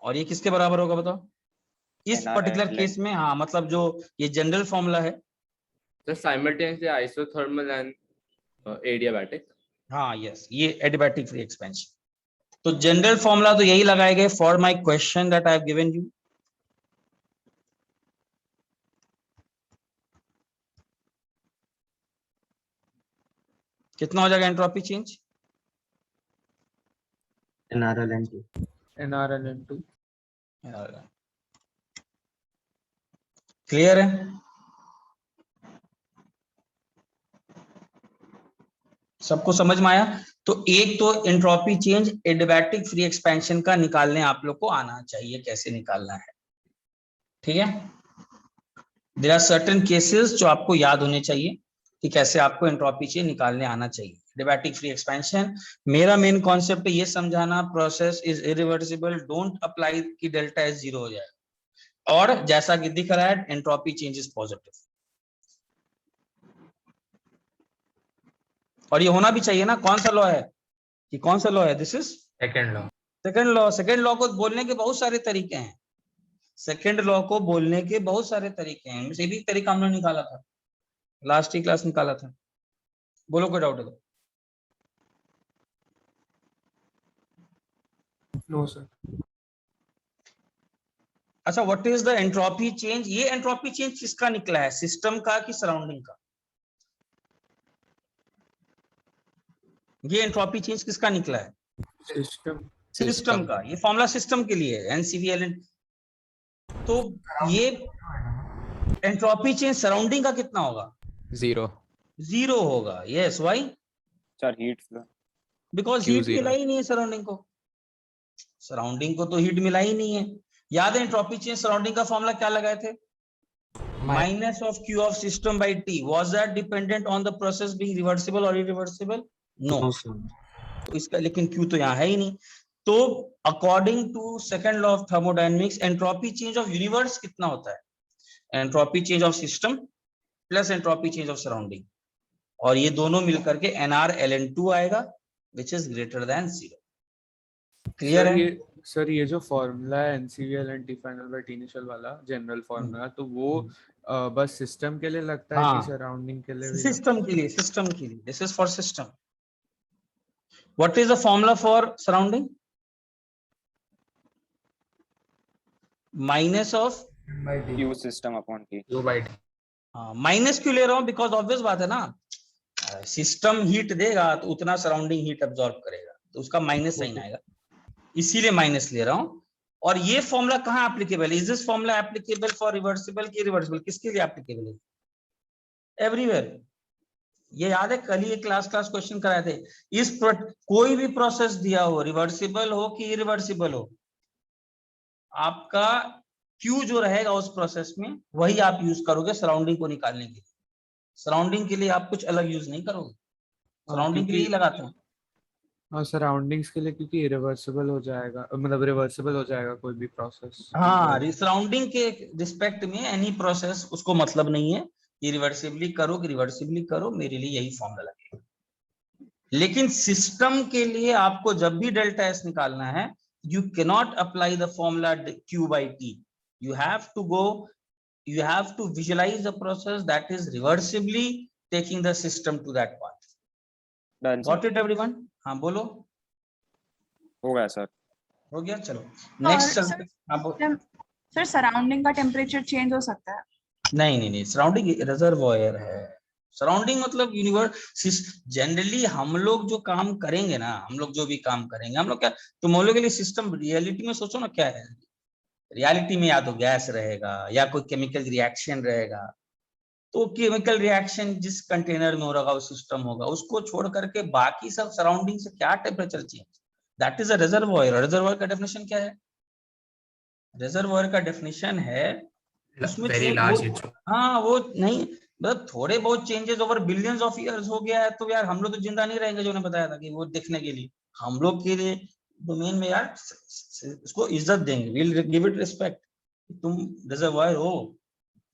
और ये किसके बराबर होगा बताओ इस पर्टिकुलर केस में? हाँ, मतलब जो ये जनरल फॉर्मूला है, So simultaneously isothermal and adiabatic. हाँ यस, ये एडियाबैटिक फ्री एक्सपेंशन। तो जनरल फॉर्मूला तो यही लगाए गए for my question that I have given you. कितना हो जाएगा एंट्रोपी चेंज? NRLN2। क्लियर है? सबको समझ में आया? तो एक तो entropy change adiabatic free expansion का निकालने आप लोग को आना चाहिए, कैसे निकालना है। ठीक है, देयर आर सर्टेन केसेस जो आपको याद होने चाहिए कि कैसे आपको एंट्रोपी चेंज निकालने आना चाहिए। एडियाबैटिक फ्री एक्सपेंशन, मेरा मेन कॉन्सेप्ट ये समझाना, process is irreversible, don't apply कि डेल्टा एस 0 हो जाए, और जैसा कि दिख रहा है एंट्रोपी चेंज इज पॉजिटिव। और ये होना भी चाहिए ना। कौन सा लॉ है कि कौन सा लॉ है? This is second law. Second law. Second law को बोलने के बहुत सारे तरीके हैं, सेकंड लॉ को बोलने के बहुत सारे तरीके हैं। इसे भी तरीका हमने निकाला था, लास्ट ही क्लास निकाला था। बोलो कोई डाउट है तो? No sir. अच्छा, what is the entropy change? ये एंट्रोपी चेंज किसका निकला है, सिस्टम का कि सराउंडिंग का? ये एंट्रोपी चेंज किसका निकला है? सिस्टम का। ये फॉर्मूला सिस्टम के लिए है, NCVLN। तो ये एंट्रोपी चेंज सराउंडिंग का कितना होगा? 0 होगा। Yes, why? Sir heat, because heat मिला ही नहीं है सराउंडिंग को, सराउंडिंग को तो हीट मिला ही नहीं है। याद है एंट्रोपी चेंज सराउंडिंग का फॉर्मूला क्या लगाए थे? Minus of Q of system by T। Was that dependent on the process being reversible और इरिवर्सिबल? नो। तो इसका लेकिन Q तो यहाँ है ही नहीं। तो according to second law of thermodynamics, entropy change of universe कितना होता है? Entropy change of system plus entropy change of surrounding, और ये दोनों मिलकर के NR-ln2 आएगा which is greater than 0। Clear है? सर ये जो फॉर्मूला है NCVL and T final by T initial वाला जनरल फॉर्मूला, तो वो बस सिस्टम के लिए लगता है हाँ, कि सराउंडिंग के लिए भी? सिस्टम के लिए, सिस्टम के लिए, this is for system. What is the formula for surrounding? Minus of Q system upon T. U by T. हाँ, माइनस क्यों ले रहा हूं? बिकॉज ऑब्वियस बात है ना, सिस्टम हीट देगा तो उतना सराउंडिंग हीट अब्सॉर्ब करेगा, तो उसका माइनस साइन आएगा, इसीलिए माइनस ले रहा हूं। और ये फॉर्मूला कहाँ एप्लीकेबल है? Is this formula applicable for reversible की रिवर्सिबल? किसके लिए एप्लीकेबल है? एवरीवेयर। ये याद है, कल ही क्लास क्वेश्चन कराए थे। कोई भी प्रोसेस दिया हो, रिवर्सिबल हो कि इरिवर्सिबल हो, आपका Q जो रहेगा उस प्रोसेस में वही आप यूज करोगे सराउंडिंग को निकालने के लिए। सराउंडिंग के लिए आप कुछ अलग यूज नहीं करोगे, सराउंडिंग के लिए ही लगाते हैं। हाँ, सराउंडिंग्स के लिए, क्योंकि इरिवर्सिबल हो जाएगा, मतलब रिवर्सिबल हो जाएगा कोई भी प्रोसेस। हाँ, सराउंडिंग के रिस्पेक्ट में एनी प्रोसेस, उसको मतलब नहीं है इरिवर्सिबली करो कि रिवर्सिबली करो, मेरे लिए यही फॉर्मूला लगेगा। लेकिन सिस्टम के लिए आपको जब भी डेल्टा एस निकालना है, you cannot apply the formula Q by T. You have to visualize the process that is reversibly taking the system to that point. Done, Got sir. it everyone? हाँ बोलो। हो गया सर। हो गया, चलो next चलते। सर सराउंडिंग का temperature change हो सकता है? नहीं, सराउंडिंग रिजर्वॉयर है। सराउंडिंग मतलब यूनिवर्स। जनरली हम लोग जो काम करेंगे ना, हम लोग जो भी काम करेंगे, हम लोग क्या, तुम लोग के लिए सिस्टम रियलिटी में सोचो ना क्या है। रियलिटी में या तो गैस रहेगा या कोई केमिकल रिएक्शन रहेगा, तो केमिकल रिएक्शन जिस कंटेनर में हो रहा उस सिस्टम होगा, उसको छोड़ करके बाकी सब सराउंडिंग से क्या temperature change, that is a reservoir. Reservoir का डेफिनेशन क्या है? रिजर्वॉयर का डेफिनेशन है उसमें हाँ, वो नहीं, मतलब थोड़े बहुत changes over billions of years हो गया है, तो यार हम लोग तो जिंदा नहीं रहेंगे, जो ने बताया था कि वो देखने के लिए। हम लोग के लिए डोमेन में यार उसको इज्जत देंगे, विल गिव इट रिस्पेक्ट। तुम रिजर्वॉयर हो,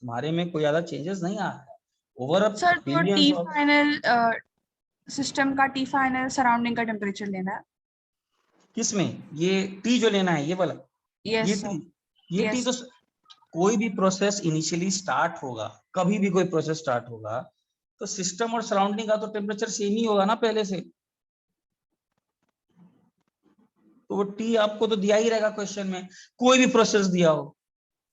तुम्हारे में कोई ज्यादा चेंजेस नहीं आ रहा है ओवर अ सर तो billions T of. Final system का टी फाइनल सराउंडिंग का टेम्परेचर लेना है किसमें? ये टी जो लेना है ये वाला? यस ये टी तो कोई भी प्रोसेस इनिशियली स्टार्ट होगा, कभी भी कोई प्रोसेस स्टार्ट होगा, तो सिस्टम और सराउंडिंग का तो टेम्परेचर सेम ही होगा ना पहले से। तो वो टी आपको तो दिया ही रहेगा क्वेश्चन में। कोई भी प्रोसेस दिया हो,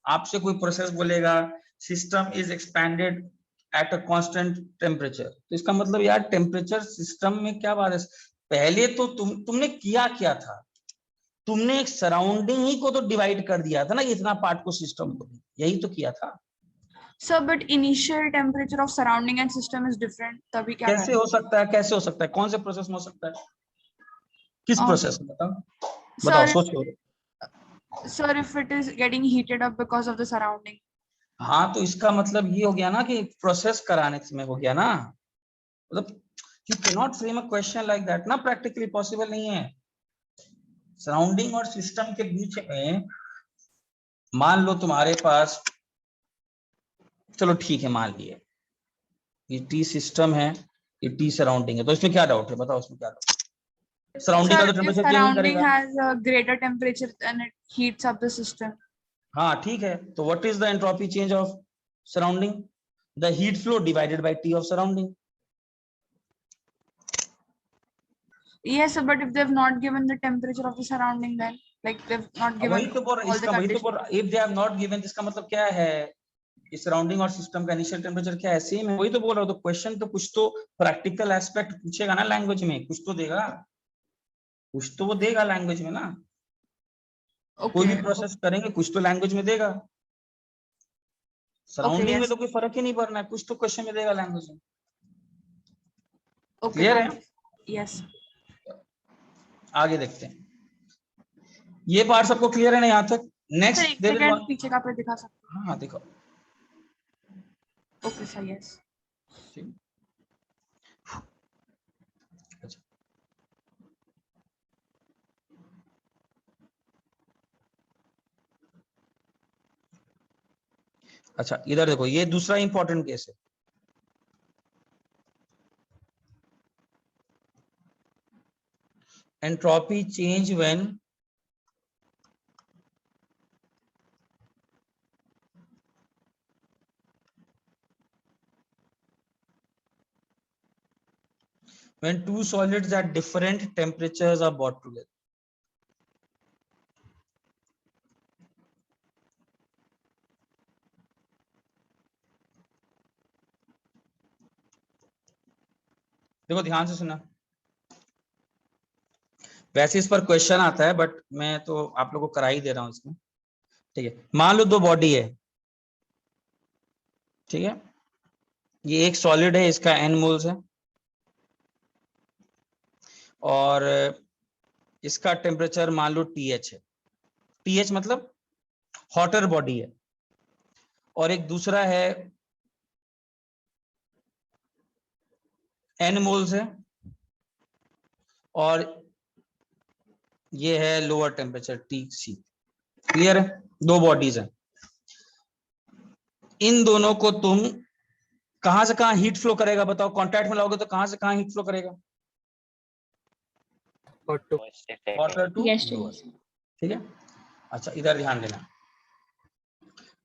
आपसे कोई प्रोसेस बोलेगा system is expanded at a constant temperature, तो इसका मतलब यार टेम्परेचर सिस्टम में क्या बात है। पहले तो तुमने किया क्या था, तुमने एक सराउंडिंग ही को तो डिवाइड कर दिया था ना, इतना पार्ट को सिस्टम को, यही तो किया था। Sir but initial temperature of surrounding and system is different, तभी क्या कैसे हो सकता है? कैसे हो सकता है? कौन से प्रोसेस में हो सकता है? किस प्रोसेस में? बताओ सोचो। Sir if it is getting heated up because of the surrounding. हाँ, तो इसका मतलब ये हो गया ना कि प्रोसेस कराने में हो गया ना, मतलब you can not frame a question like that ना, प्रैक्टिकली पॉसिबल नहीं है। सराउंडिंग और सिस्टम के बीच में मान लो तुम्हारे पास, चलो ठीक है मान लिए ये टी सिस्टम है, ये टी सराउंडिंग है, तो इसमें क्या डाउट है? बताओ इसमें क्या डाउट? सराउंडिंग का तो टेम्परेचर चेंज नहीं करेगा। Has a greater temperature and it heats up the system. हाँ ठीक है, तो what is the entropy change of surrounding? The heat flow divided by T of surrounding. Yes, but if they've not given the temperature of the surrounding, then like they've not given वही तो बोल all the conditions. if they have not given, इसका मतलब क्या है? इस surrounding और system का इनिशियल टेम्परेचर क्या है? सेम है। वही तो बोल रहा हूँ, तो क्वेश्चन तो कुछ तो प्रैक्टिकल एस्पेक्ट पूछेगा ना, लैंग्वेज में कुछ तो देगा, कुछ तो वो देगा लैंग्वेज में ना। कोई भी प्रोसेस करेंगे कुछ तो लैंग्वेज में देगा। सराउंडिंग में तो कोई फर्क ही नहीं पड़ना है, कुछ तो क्वेश्चन में देगा लैंग्वेज में। क्लियर है? यस। आगे देखते हैं, ये पार्ट सबको क्लियर है ना यहाँ तक? नेक्स्ट पीछे का पे दिखा सकते हैं? हाँ देखो। Okay sir, yes. अच्छा इधर देखो, ये दूसरा इंपॉर्टेंट केस है। entropy change when two solids at different temperatures are brought together. देखो ध्यान से सुना, वैसे इस पर क्वेश्चन आता है बट मैं तो आप लोगों को करा ही दे रहा हूं इसमें, ठीक है। मान लो दो बॉडी है, ठीक है, ये एक सॉलिड है, इसका n मोल्स है और इसका टेम्परेचर मान लो TH है, TH मतलब हॉटर बॉडी है, और एक दूसरा है n मोल्स है और ये है लोअर टेम्परेचर TC। क्लियर है, दो बॉडीज हैं, इन दोनों को तुम कहां से कहां हीट फ्लो करेगा बताओ, कांटेक्ट में लाओगे तो कहां से कहां हीट फ्लो करेगा? वाटर टू, ठीक है। अच्छा इधर ध्यान देना,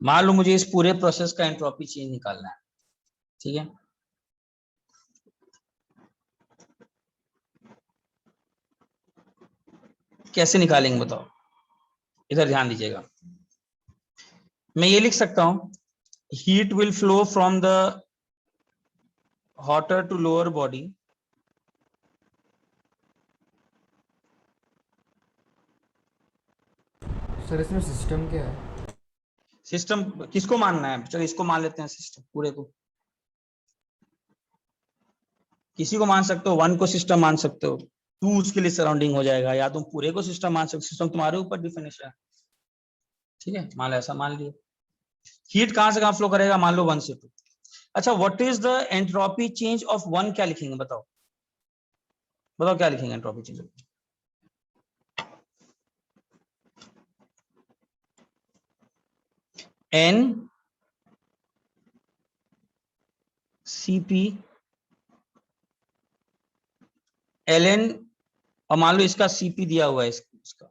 मान लो मुझे इस पूरे प्रोसेस का एंट्रोपी चेंज निकालना है, ठीक है। कैसे निकालेंगे बताओ, इधर ध्यान दीजिएगा। मैं ये लिख सकता हूं, heat will flow from the hotter to lower body sir इसमें सिस्टम क्या है? सिस्टम किसको मानना है? चलो इसको मान लेते हैं, सिस्टम पूरे को, किसी को मान सकते हो, 1 को सिस्टम मान सकते हो, 2 उसके लिए सराउंडिंग हो जाएगा, या तुम पूरे को सिस्टम मान सकते हो, सिस्टम तुम्हारे ऊपर डिफिनेशन है, ठीक है। मान लो ऐसा मान लिया, हीट कहां से कहां फ्लो करेगा, मान लो 1 से 2। अच्छा what is the entropy change of 1? क्या लिखेंगे बताओ, बताओ क्या लिखेंगे entropy change? N CP ln, और मान लो इसका CP दिया हुआ है, इसका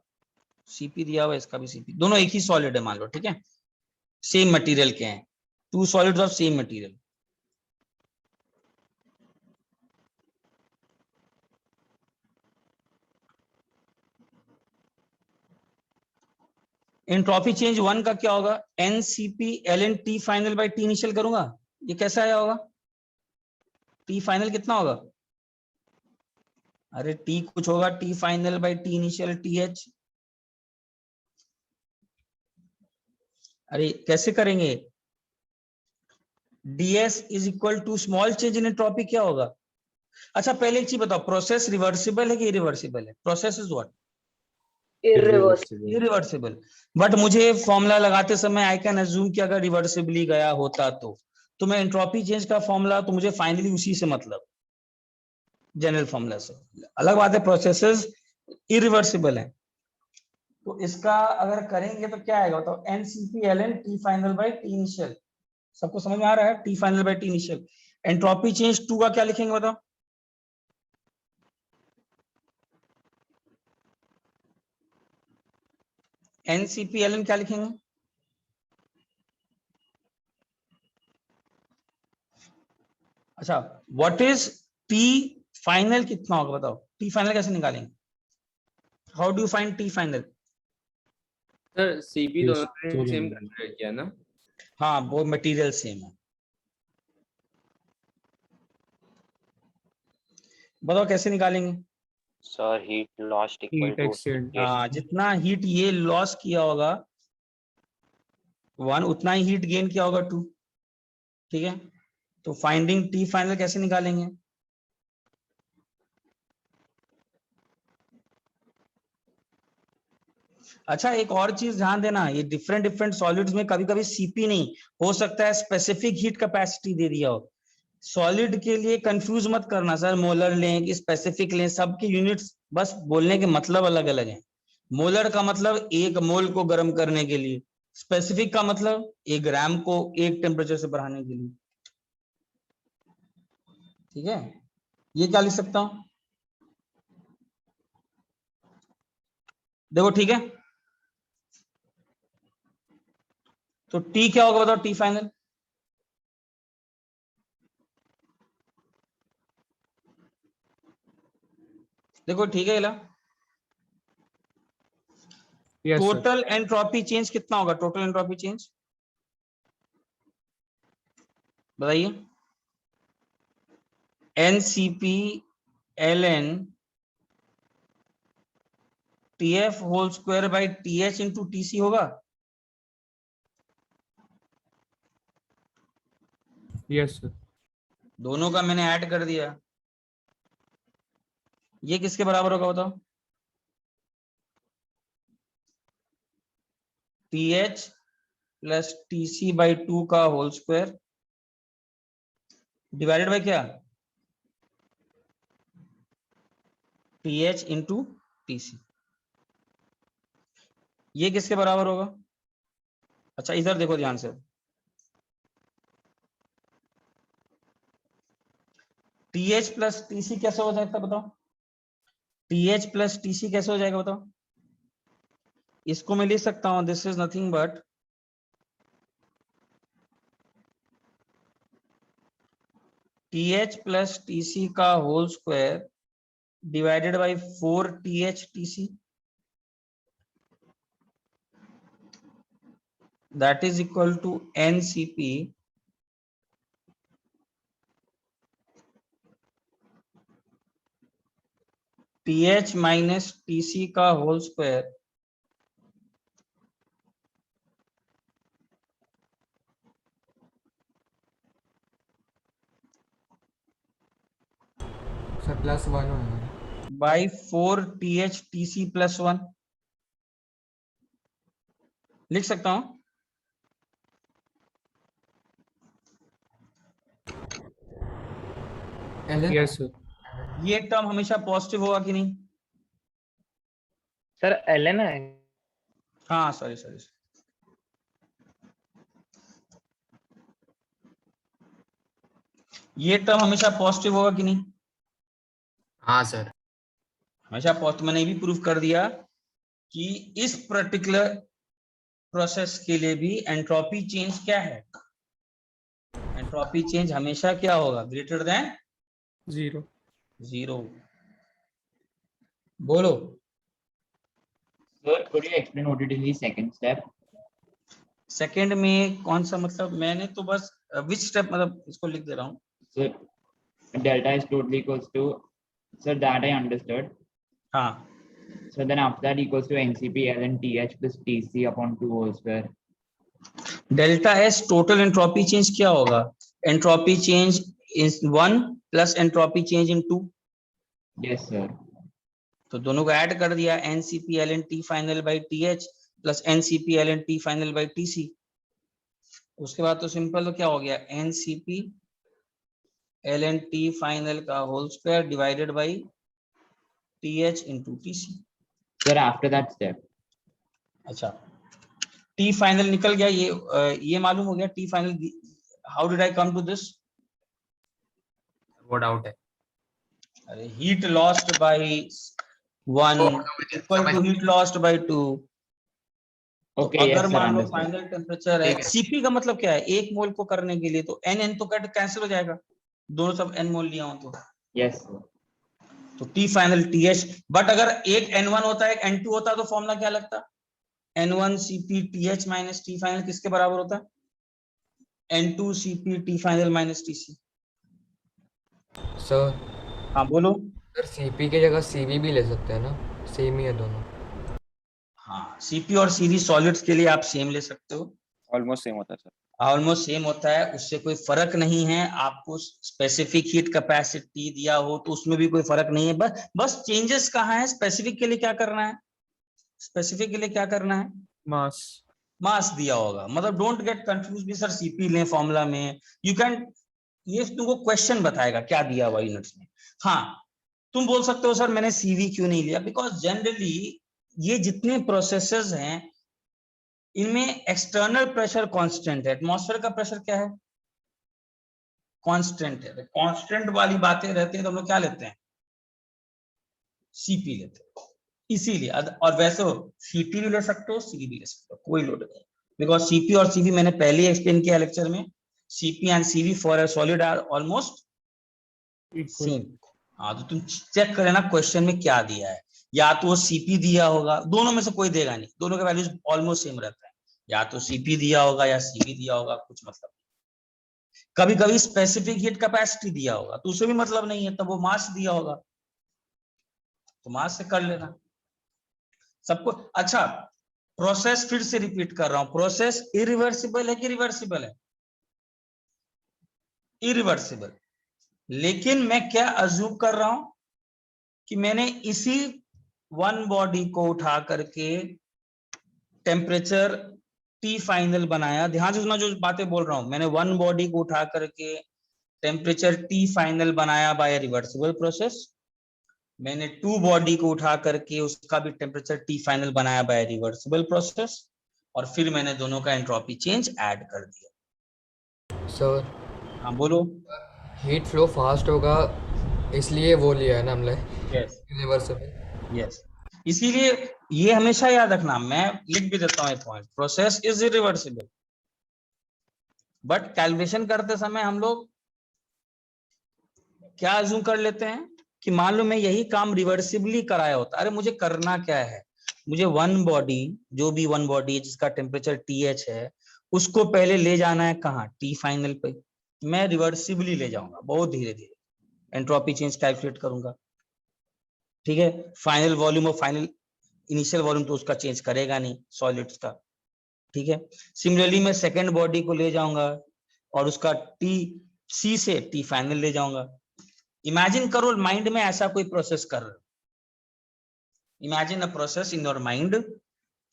CP दिया हुआ है, इसका भी CP, दोनों एक ही सॉलिड है मान लो, ठीक है, सेम मटेरियल के हैं, 2 solids of same material. Entropy change 1 का क्या होगा? NCP ln T final by T initial करूंगा, ये कैसा आया होगा? T फाइनल कितना होगा? अरे T कुछ होगा, T final by T initial TH। अरे कैसे करेंगे? DS is equal to small change in entropy, क्या होगा? अच्छा पहले एक चीज बताओ, प्रोसेस रिवर्सिबल है कि इरिवर्सिबल है? Process is what? Irreversible. But मुझे फॉर्मूला लगाते समय आई कैन अज्यूम कि अगर रिवर्सिबली गया होता तो मैं एंट्रोपी चेंज का फॉर्मूला, तो मुझे फाइनली उसी से मतलब, जनरल फॉर्मूला से। अलग बात है प्रोसेसेस इरिवर्सिबल है, तो इसका अगर करेंगे तो क्या आएगा बताओ? NCP ln T final by T initial. सबको समझ में आ रहा है? T final by T initial. Entropy change 2 का क्या लिखेंगे बताओ? NCP ln क्या लिखेंगे? अच्छा व्हाट इज T फाइनल कितना होगा बताओ? T फाइनल कैसे निकालेंगे? How do you find T final? Sir CP दोनों ने सेम कंसीडर किया ना? हाँ वो मटेरियल सेम है। बताओ कैसे निकालेंगे? Sir heat lost equal to, हाँ जितना हीट ये लॉस किया होगा 1, उतना ही हीट गेन किया होगा 2, ठीक है। तो फाइंडिंग T फाइनल कैसे निकालेंगे? अच्छा एक और चीज ध्यान देना, ये डिफरेंट सॉलिड्स में कभी कभी CP नहीं हो सकता है, स्पेसिफिक हीट कैपेसिटी दे दिया हो। सॉलिड के लिए कंफ्यूज मत करना सर, मोलर लें कि स्पेसिफिक लें, सबके यूनिट्स बस बोलने के मतलब अलग अलग हैं। मोलर का मतलब 1 मोल को गर्म करने के लिए, स्पेसिफिक का मतलब 1 ग्राम को 1 टेम्परेचर से बढ़ाने के लिए, ठीक है। ये क्या लिख सकता हूं? देखो ठीक है, तो टी क्या होगा बताओ, टी फाइनल? देखो ठीक है, yes sir, total entropy change कितना होगा? टोटल एंट्रोपी चेंज बताइए। NCP ln TF whole square by TH into TC होगा। यस सर, दोनों का मैंने ऐड कर दिया, ये किसके बराबर होगा बताओ? TH प्लस TC बाई 2 का होल स्क्वायर डिवाइडेड बाई क्या? TH into TC। ये किसके बराबर होगा? अच्छा इधर देखो ध्यान से, TH प्लस TC कैसे हो जाएगा बताओ? TH प्लस TC कैसे हो जाएगा बताओ? इसको मैं लिख सकता हूं, this is nothing but TH plus TC का whole square divided by 4TH TC, that is equal to NCP TH minus TC का होल स्क्वायर सर प्लस 1 होगा बाई 4TH TC प्लस 1 लिख सकता हूं। यस सर, ये term हमेशा positive होगा कि नहीं? सर ln है। हाँ सॉरी सॉरी, ये टर्म हमेशा पॉजिटिव होगा कि नहीं? हाँ सर, हमेशा पॉजिटिव। मैंने ये भी प्रूव कर दिया कि इस पर्टिकुलर प्रोसेस के लिए भी एंट्रोपी चेंज क्या है? एंट्रोपी चेंज हमेशा क्या होगा? Greater than 0। 0। बोलो। Sir, could you explain what it is the second step? Second में कौन सा मतलब? मैंने तो बस विच स्टेप मतलब इसको लिख दे रहा हूँ। Sir, delta is totally equals to, sir, that I understood. हाँ, So then after that equals to NCP ln TH plus TC upon 2 whole square. Delta S total entropy change क्या होगा? Entropy change is 1 plus entropy change in 2। Yes, sir. तो दोनों को add कर दिया, NCP ln T final by TH plus NCP ln T final by TC। उसके बाद तो सिंपल तो क्या हो गया? एनसीपी ln T फाइनल का whole square divided by TH into TC। Sir, after that step. अच्छा, T फाइनल निकल गया, ये मालूम हो गया T final. How did I come to this? वो डाउट है। अरे heat lost by 1 equal to heat lost by 2। Okay, तो yes, अगर sir, मान लो understood. फाइनल टेम्परेचर है, सीपी का मतलब क्या है? 1 मोल को करने के लिए तो एन तो कट कैंसिल हो जाएगा, दोनों सब n मोल लिया हो तो। Yes, sir. तो T फाइनल TH। बट अगर एक N1 होता है एक N2 होता है तो फॉर्मूला क्या लगता? N1 CP TH minus T final किसके बराबर होता है? N2 CP T final minus TC। Sir हाँ बोलो। सर सीपी की जगह सीवी भी ले सकते हैं ना, सेम ही है दोनों। हाँ, सीपी और सीवी सॉलिड्स के लिए आप सेम ले सकते हो, ऑलमोस्ट सेम होता है सर। ऑलमोस्ट सेम होता है, उससे कोई फर्क नहीं है। आपको स्पेसिफिक हीट कैपेसिटी दिया हो तो उसमें भी कोई फर्क नहीं है। बस चेंजेस कहाँ है? स्पेसिफिक के लिए क्या करना है? स्पेसिफिक के लिए क्या करना है? मास। मास दिया होगा, मतलब डोंट गेट कंफ्यूज भी सर सीपी लें फॉर्मूला में, यू कैन, ये तुमको क्वेश्चन बताएगा क्या दिया हुआ यूनिट्स में। हाँ, तुम बोल सकते हो सर मैंने सीवी क्यों नहीं लिया? बिकॉज जनरली ये जितने प्रोसेसेस हैं इनमें एक्सटर्नल प्रेशर कांस्टेंट है। एटमॉस्फेयर का प्रेशर क्या है? कांस्टेंट है। कांस्टेंट वाली बातें रहती हैं तो हम लोग क्या लेते हैं? सीपी लेते हैं। इसीलिए और वैसे सीपी भी ले सकते हो, सीवी भी ले सकते हो, कोई लोड नहीं, बिकॉज सीपी और सीवी मैंने पहले ही एक्सप्लेन किया लेक्चर में, CP and CV for a solid are almost same. हाँ तो तुम चेक कर लेना क्वेश्चन में क्या दिया है, या तो वो सीपी दिया होगा, दोनों में से कोई देगा नहीं, दोनों के वैल्यूज ऑलमोस्ट सेम रहता है, या तो सीपी दिया होगा या सीवी दिया होगा, कुछ मतलब नहीं। कभी कभी स्पेसिफिक हीट कैपेसिटी दिया होगा तो उसे भी मतलब नहीं है, तब वो मास दिया होगा तो मास से कर लेना सबको। अच्छा प्रोसेस फिर से रिपीट कर रहा हूं, प्रोसेस इरिवर्सिबल है कि रिवर्सिबल है? इरिवर्सिबल। लेकिन मैं क्या अज्यूम कर रहा हूं कि मैंने इसी वन बॉडी को उठा करके टेम्परेचर टी फाइनल बनाया, ध्यान से सुना जो बातें बोल रहा हूं, मैंने वन बॉडी को उठा करके टेम्परेचर टी फाइनल बनाया बाय रिवर्सिबल प्रोसेस, मैंने टू बॉडी को उठा करके उसका भी टेम्परेचर टी फाइनल बनाया बाय रिवर्सिबल प्रोसेस, और फिर मैंने दोनों का एंट्रोपी चेंज ऐड कर दिया। सर हाँ बोलो। हीट फ्लो फास्ट होगा इसलिए वो लिया है ना हमने यस रिवर्सिबल। यस, इसीलिए ये हमेशा याद रखना, मैं लिख भी देता हूँ point, process is irreversible, but calculation करते समय हम लोग क्या अज्यूम कर लेते हैं कि मान लो मैं यही काम रिवर्सिबली कराया होता, अरे मुझे करना क्या है, मुझे वन बॉडी, जो भी वन बॉडी जिसका टेम्परेचर TH है, उसको पहले ले जाना है कहाँ, टी फाइनल पे, मैं रिवर्सिबली ले जाऊंगा, बहुत धीरे धीरे एंट्रोपी चेंज कैलकुलेट करूंगा, ठीक है। फाइनल वॉल्यूम और फाइनल इनिशियल वॉल्यूम तो उसका चेंज करेगा नहीं सॉलिड्स का, ठीक है। सिमिलरली मैं सेकेंड बॉडी को ले जाऊंगा और उसका सी से टी फाइनल ले जाऊंगा। इमेजिन करो माइंड में ऐसा कोई प्रोसेस कर रहे हो, imagine a process in your mind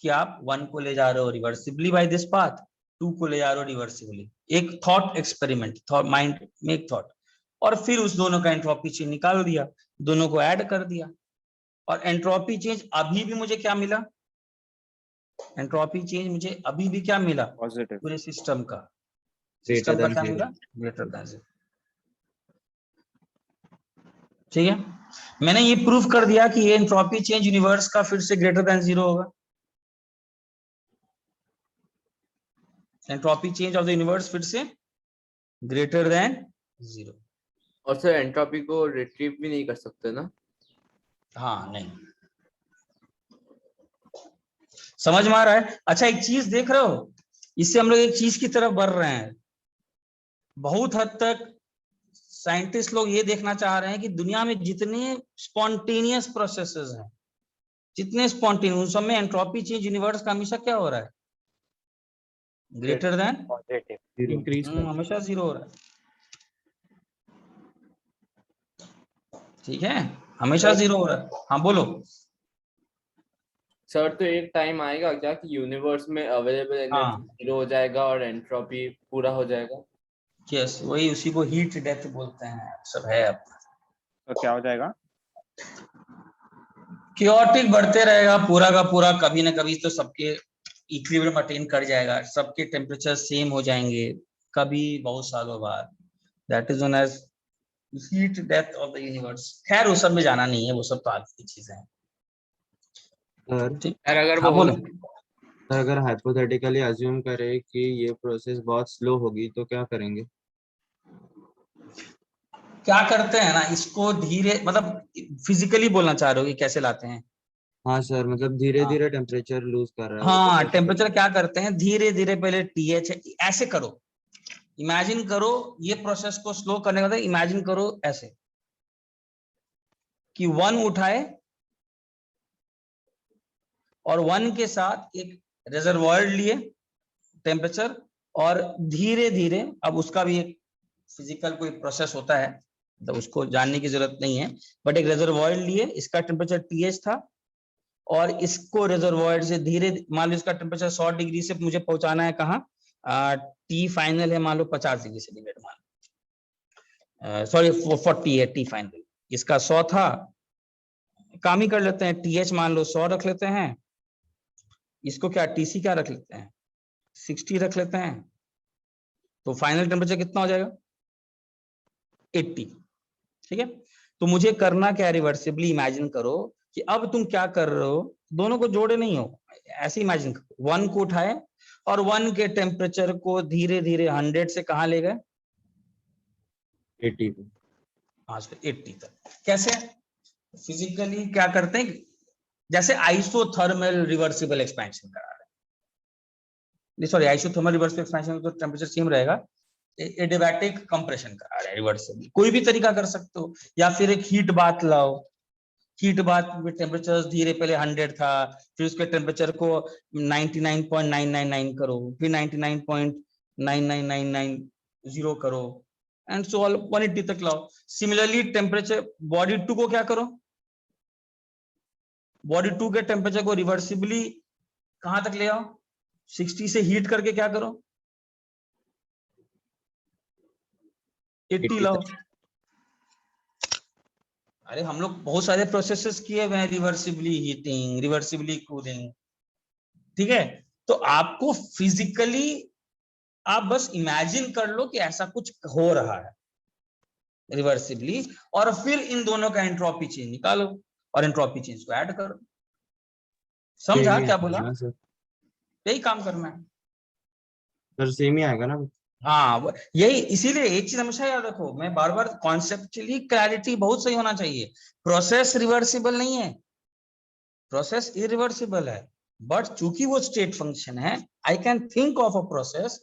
कि आप वन को ले जा रहे हो reversibly by this path, two को ले जा रहे हो रिवर्सिबली, एक थॉट एक्सपेरिमेंट, थॉट माइंड में एक थॉट, और फिर उस दोनों का एंट्रोपी चेंज निकाल दिया, दोनों को ऐड कर दिया, और एंट्रोपी चेंज अभी भी मुझे क्या मिला, एंट्रोपी चेंज मुझे अभी भी क्या मिला, पॉजिटिव पूरे सिस्टम का, सिस्टम का क्या मिला, ग्रेटर देन 0, ठीक है। मैंने ये प्रूफ कर दिया कि ये एंट्रोपी चेंज यूनिवर्स का फिर से ग्रेटर देन 0 होगा, entropy change of the universe फिर से ग्रेटर देन 0। और सर एंट्रोपी को रिट्रीव भी नहीं कर सकते ना? हाँ नहीं, समझ में आ रहा है? अच्छा एक चीज देख रहे हो, इससे हम लोग एक चीज की तरफ बढ़ रहे हैं, बहुत हद तक साइंटिस्ट लोग ये देखना चाह रहे हैं कि दुनिया में जितने स्पॉन्टेनियस प्रोसेसेस हैं, जितने स्पॉन्टेनियस, उन सब में एंट्रोपी चेंज यूनिवर्स का हमेशा क्या हो रहा है, ग्रेटर देन पॉजिटिव इंक्रीज हमेशा 0 हो रहा है, ठीक है, हमेशा 0 हो रहा है। हाँ बोलो। सर तो एक टाइम आएगा क्या कि यूनिवर्स में अवेलेबल एनर्जी 0 हो जाएगा और एंट्रोपी पूरा हो जाएगा? यस, वही उसी को हीट डेथ बोलते हैं, सब है। अब तो क्या हो जाएगा? क्योटिक बढ़ते रहेगा पूरा का पूरा, कभी ना कभी तो सबके इक्विलिब्रियम अटेन कर जाएगा, सबके टेम्परेचर सेम हो जाएंगे कभी बहुत सालों बाद, that is known as heat death of the universe. खैर वो सब में जाना नहीं है, वो सब तो आगे की चीजें हैं। सर अगर हाँ वो बोलो। सर अगर हाइपोथेटिकली अज्यूम करें कि ये प्रोसेस बहुत स्लो होगी तो क्या करेंगे? क्या करते हैं ना, इसको धीरे, मतलब फिजिकली बोलना चाह रहे हो कि कैसे लाते हैं? हाँ सर, मतलब धीरे हाँ। धीरे टेम्परेचर लूज कर रहा है हाँ टेम्परेचर क्या करते हैं, धीरे धीरे पहले TH ऐसे करो, इमेजिन करो ये प्रोसेस को स्लो करने का, इमेजिन करो ऐसे कि वन उठाए और वन के साथ एक रिजर्वॉयर लिए टेम्परेचर, और धीरे धीरे, अब उसका भी एक फिजिकल कोई प्रोसेस होता है तो उसको जानने की जरूरत नहीं है, बट एक रिजर्वॉयर लिए, इसका टेम्परेचर TH था, और इसको रिजर्वॉयर से धीरे, मान लो इसका टेम्परेचर 100 डिग्री से मुझे पहुंचाना है कहाँ, टी फाइनल है मान लो 50 डिग्री सेंटीग्रेड, मान लो सॉरी 40 है टी फाइनल, इसका 100 था, काम ही कर लेते हैं, TH मान लो 100 रख लेते हैं, इसको क्या TC क्या रख लेते हैं, 60 रख लेते हैं, तो फाइनल टेम्परेचर कितना हो जाएगा, 80, ठीक है। तो मुझे करना क्या, रिवर्सिबली इमेजिन करो कि अब तुम क्या कर रहे हो, दोनों को जोड़े नहीं हो, ऐसे इमेजिन करो 1 को उठाए और 1 के टेम्परेचर को धीरे धीरे 100 से कहाँ ले गए 80 पे। हाँ 80 तक। कैसे फिजिकली क्या करते हैं, जैसे आइसोथर्मल रिवर्सिबल एक्सपेंशन करा रहे हैं, सॉरी आइसोथर्मल रिवर्सिबल एक्सपेंशन में तो टेम्परेचर सेम रहेगा, एडियाबैटिक कंप्रेशन करा रहे हैं रिवर्सिबल, कोई भी तरीका कर सकते हो, या फिर एक हीट बाथ लाओ, हीट बाथ में टेम्परेचर धीरे पहले 100 था, फिर उसके टेम्परेचर को 99.999 करो, फिर 99.9999 करो, एंड सो ऑल 180 तक लाओ। सिमिलरली टेम्परेचर बॉडी 2 को क्या करो, बॉडी 2 के टेम्परेचर को रिवर्सिबली कहां तक ले आओ, 60 से हीट करके क्या करो 80 लाओ। अरे हम लोग बहुत सारे प्रोसेसेस किए हुए हैं, रिवर्सिबली हीटिंग, रिवर्सिबली कूलिंग, ठीक है। तो आपको फिजिकली आप बस इमेजिन कर लो कि ऐसा कुछ हो रहा है रिवर्सिबली, और फिर इन दोनों का एंट्रोपी चेंज निकालो और एंट्रोपी चेंज को ऐड करो। समझा क्या बोला? सर यही काम करना है सर, सेम ही आएगा ना? हाँ यही, इसीलिए एक चीज हमेशा याद रखो, मैं बार बार कॉन्सेप्चुअली क्लैरिटी बहुत सही होना चाहिए। प्रोसेस रिवर्सिबल नहीं है, प्रोसेस इरिवर्सिबल है, बट चूंकि वो स्टेट फंक्शन है, I can think of a process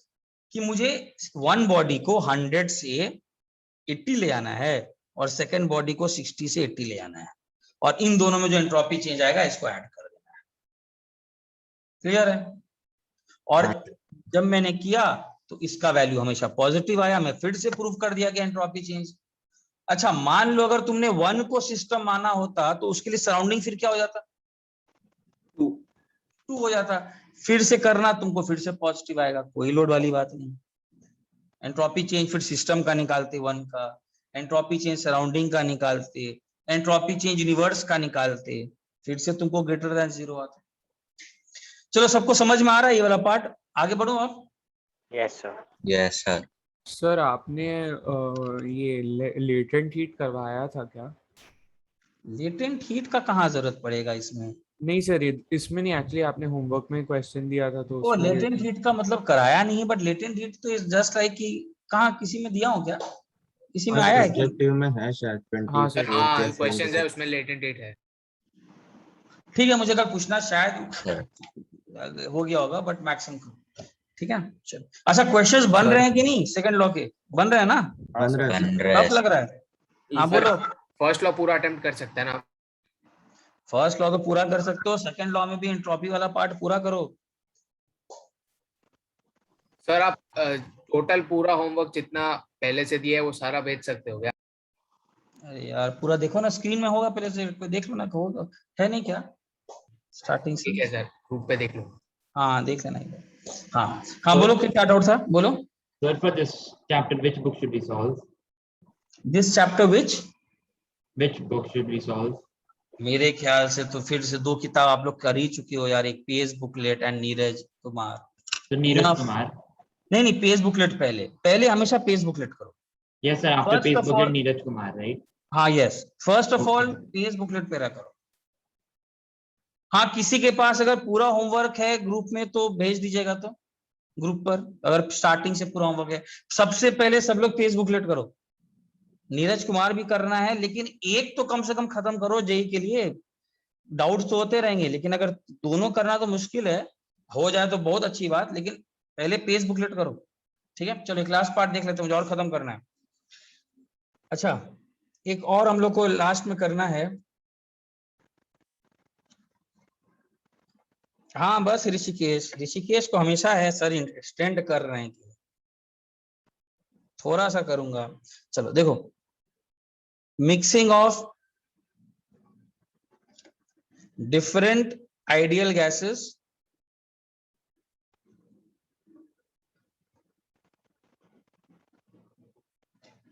कि मुझे वन बॉडी को 100 से 80 ले आना है और सेकेंड बॉडी को 60 से 80 ले आना है, और इन दोनों में जो एंट्रोपी चेंज आएगा इसको ऐड कर देना है। क्लियर है? और जब मैंने किया तो इसका वैल्यू हमेशा पॉजिटिव आया, मैं फिर से प्रूव कर दिया कि एंट्रोपी चेंज। अच्छा मान लो अगर तुमने 1 को सिस्टम माना होता तो उसके लिए सराउंडिंग फिर क्या हो जाता, 2 हो जाता। फिर से करना तुमको, फिर से पॉजिटिव आएगा, कोई लोड वाली बात नहीं। एंट्रोपी चेंज फिर सिस्टम का निकालते 1 का, एंट्रोपी चेंज सराउंडिंग का निकालते, एंट्रोपी चेंज यूनिवर्स का निकालते, फिर से तुमको ग्रेटर देन 0 आता। चलो सबको समझ में आ रहा है ये वाला पार्ट? आगे बढ़ो आप। Yes sir. Yes sir. Sir आपने ये लेटेंट हीट करवाया था क्या? लेटेंट हीट का कहाँ जरूरत पड़ेगा इसमें? नहीं सर, इसमें नहीं, एक्चुअली आपने होमवर्क में क्वेश्चन दिया था तो वो उसमें लेटेंट हीट का मतलब कराया नहीं, बट लेटेंट हीट तो इज जस्ट लाइक कि कहाँ किसी में दिया हो क्या, किसी में आया है क्या? ऑब्जेक्टिव में है शायद 24 हाँ या क्वेश्चन है 76। उसमें लेटेंट डेट है। ठीक है, मुझे अगर पूछना शायद हो गया होगा, बट मैक्सिमम ठीक है। चलो अच्छा, क्वेश्चंस बन रहे हैं कि नहीं? सेकंड लॉ के बन रहे हैं ना? बन रहा है। टफ लग रहा है? हाँ बोलो। फर्स्ट लॉ पूरा अटेम्प्ट कर सकते हैं ना? फर्स्ट लॉ तो पूरा कर सकते हो, सेकंड लॉ में भी एंट्रोपी वाला पार्ट पूरा करो। सर आप टोटल पूरा होमवर्क जितना पहले से दिया है वो सारा भेज सकते हो क्या? अरे यार पूरा देखो ना, स्क्रीन में होगा, पहले से देख लो ना, होगा है नहीं क्या स्टार्टिंग से? ठीक है सर, ग्रुप पे देख लो। हाँ देख लेना। हाँ हाँ बोलो, क्या डाउट था, बोलो। Sir, for this chapter, which book should we solve? This chapter Which book should we solve? मेरे ख्याल से तो फिर से 2 किताब आप लोग कर ही चुके हो यार, एक page booklet and Neeraj Kumar. So Neeraj Kumar. नहीं पेज बुकलेट पहले हमेशा पेज बुकलेट करो। Yes sir, after First page of booklet all- Neeraj Kumar, right? हाँ yes, first of all Okay. Page booklet पे करो। हाँ किसी के पास अगर पूरा होमवर्क है ग्रुप में तो भेज दीजिएगा, तो ग्रुप पर अगर स्टार्टिंग से पूरा होमवर्क है। सबसे पहले सब लोग पेज बुकलेट करो, नीरज कुमार भी करना है, लेकिन एक तो कम से कम खत्म करो जेई के लिए। डाउट्स तो होते रहेंगे, लेकिन अगर दोनों करना तो मुश्किल है, हो जाए तो बहुत अच्छी बात, लेकिन पहले पेज बुकलेट करो। ठीक है चलो क्लास पार्ट देख लेते हैं, मुझे और खत्म करना है। अच्छा एक और हम लोग को लास्ट में करना है, हाँ बस ऋषिकेश को हमेशा है सर एक्सटेंड कर रहे हैं, थोड़ा सा करूंगा। चलो देखो, mixing of different ideal gases